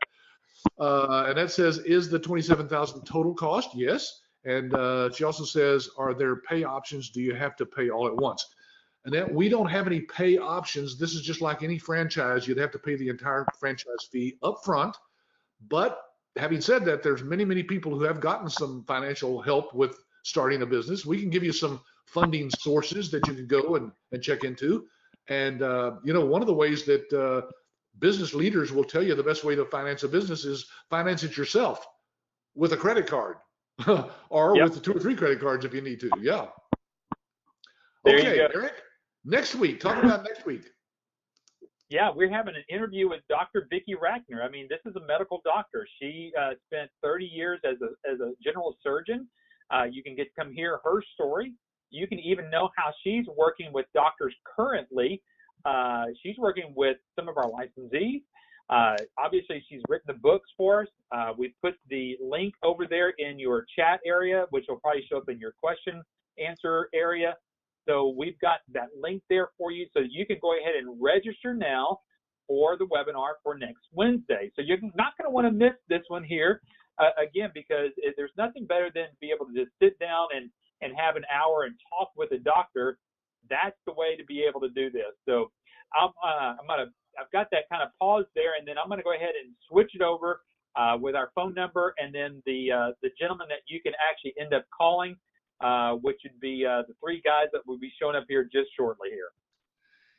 Speaker 2: And that says, is the $27,000 total cost? Yes. And she also says, are there pay options? Do you have to pay all at once? And that we don't have any pay options. This is just like any franchise. You'd have to pay the entire franchise fee up front. But having said that, there's many, many people who have gotten some financial help with starting a business. We can give you some funding sources that you can go and check into. And, one of the ways that business leaders will tell you the best way to finance a business is finance it yourself with a credit card or with the 2 or 3 credit cards if you need to. Yeah. Okay, Eric, next week. Talk about next week.
Speaker 3: Yeah, we're having an interview with Dr. Vicki Rackner. I mean, this is a medical doctor. She spent 30 years as a general surgeon. You can come hear her story. You can even know how she's working with doctors currently. She's working with some of our licensees. Obviously, she's written the books for us. We put the link over there in your chat area, which will probably show up in your question answer area. So we've got that link there for you, so you can go ahead and register now for the webinar for next Wednesday. So you're not going to want to miss this one here, again, because there's nothing better than to be able to just sit down and have an hour and talk with a doctor. That's the way to be able to do this. So I've got that kind of pause there, and then I'm going to go ahead and switch it over with our phone number, and then the gentleman that you can actually end up calling, which would be the 3 guys that will be showing up here just shortly here.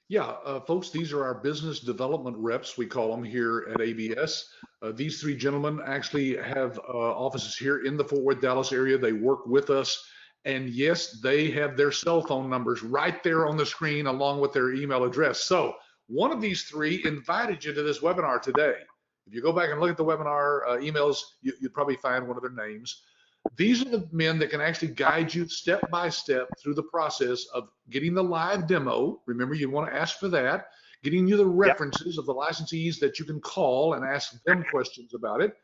Speaker 2: Yeah, folks, these are our business development reps, we call them here at ABS. These 3 gentlemen actually have offices here in the Fort Worth, Dallas area. They work with us. And yes, they have their cell phone numbers right there on the screen along with their email address. So one of these 3 invited you to this webinar today. If you go back and look at the webinar emails, you'd probably find one of their names. These are the men that can actually guide you step by step through the process of getting the live demo. Remember, you want to ask for that, getting you the references of the licensees that you can call and ask them questions about it.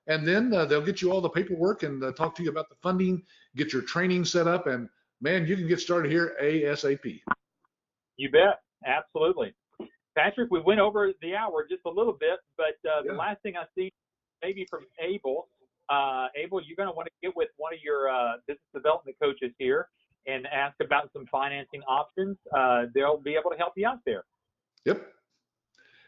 Speaker 2: And then they'll get you all the paperwork and talk to you about the funding, get your training set up, and man, you can get started here ASAP.
Speaker 3: You bet. Absolutely. Patrick, we went over the hour just a little bit, but the last thing I see maybe from Abel, you're going to want to get with one of your business development coaches here and ask about some financing options. They'll be able to help you out there.
Speaker 2: Yep.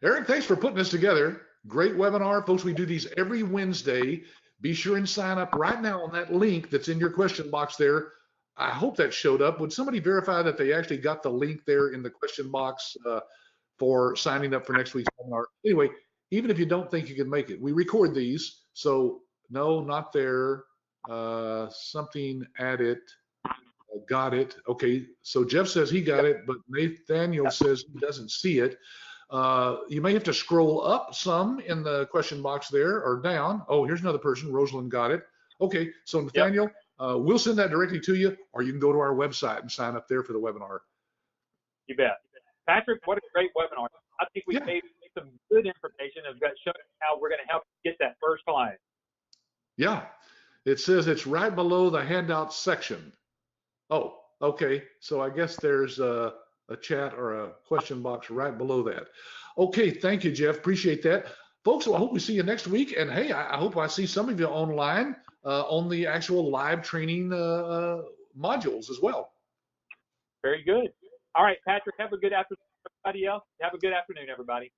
Speaker 2: Eric, thanks for putting this together. Great webinar. Folks, we do these every Wednesday. Be sure and sign up right now on that link that's in your question box there. I hope that showed up. Would somebody verify that they actually got the link there in the question box for signing up for next week's webinar? Anyway, even if you don't think you can make it, we record these. So no, not there. Something at it. Got it. Okay. So Jeff says he got it, but Nathaniel says he doesn't see it. You may have to scroll up some in the question box there or down. Oh, here's another person. Rosalind got it. Okay. So Nathaniel, we'll send that directly to you, or you can go to our website and sign up there for the webinar.
Speaker 3: You bet. Patrick, what a great webinar. I think we gave some good information of showing how we're going to help get that first client.
Speaker 2: Yeah. It says it's right below the handout section. Oh, okay. So I guess there's a chat or a question box right below that. Okay. Thank you, Jeff. Appreciate that. Folks, well, I hope we see you next week. And hey, I hope I see some of you online on the actual live training modules as well.
Speaker 3: Very good. All right, Patrick, have a good afternoon. Everybody else, have a good afternoon, everybody.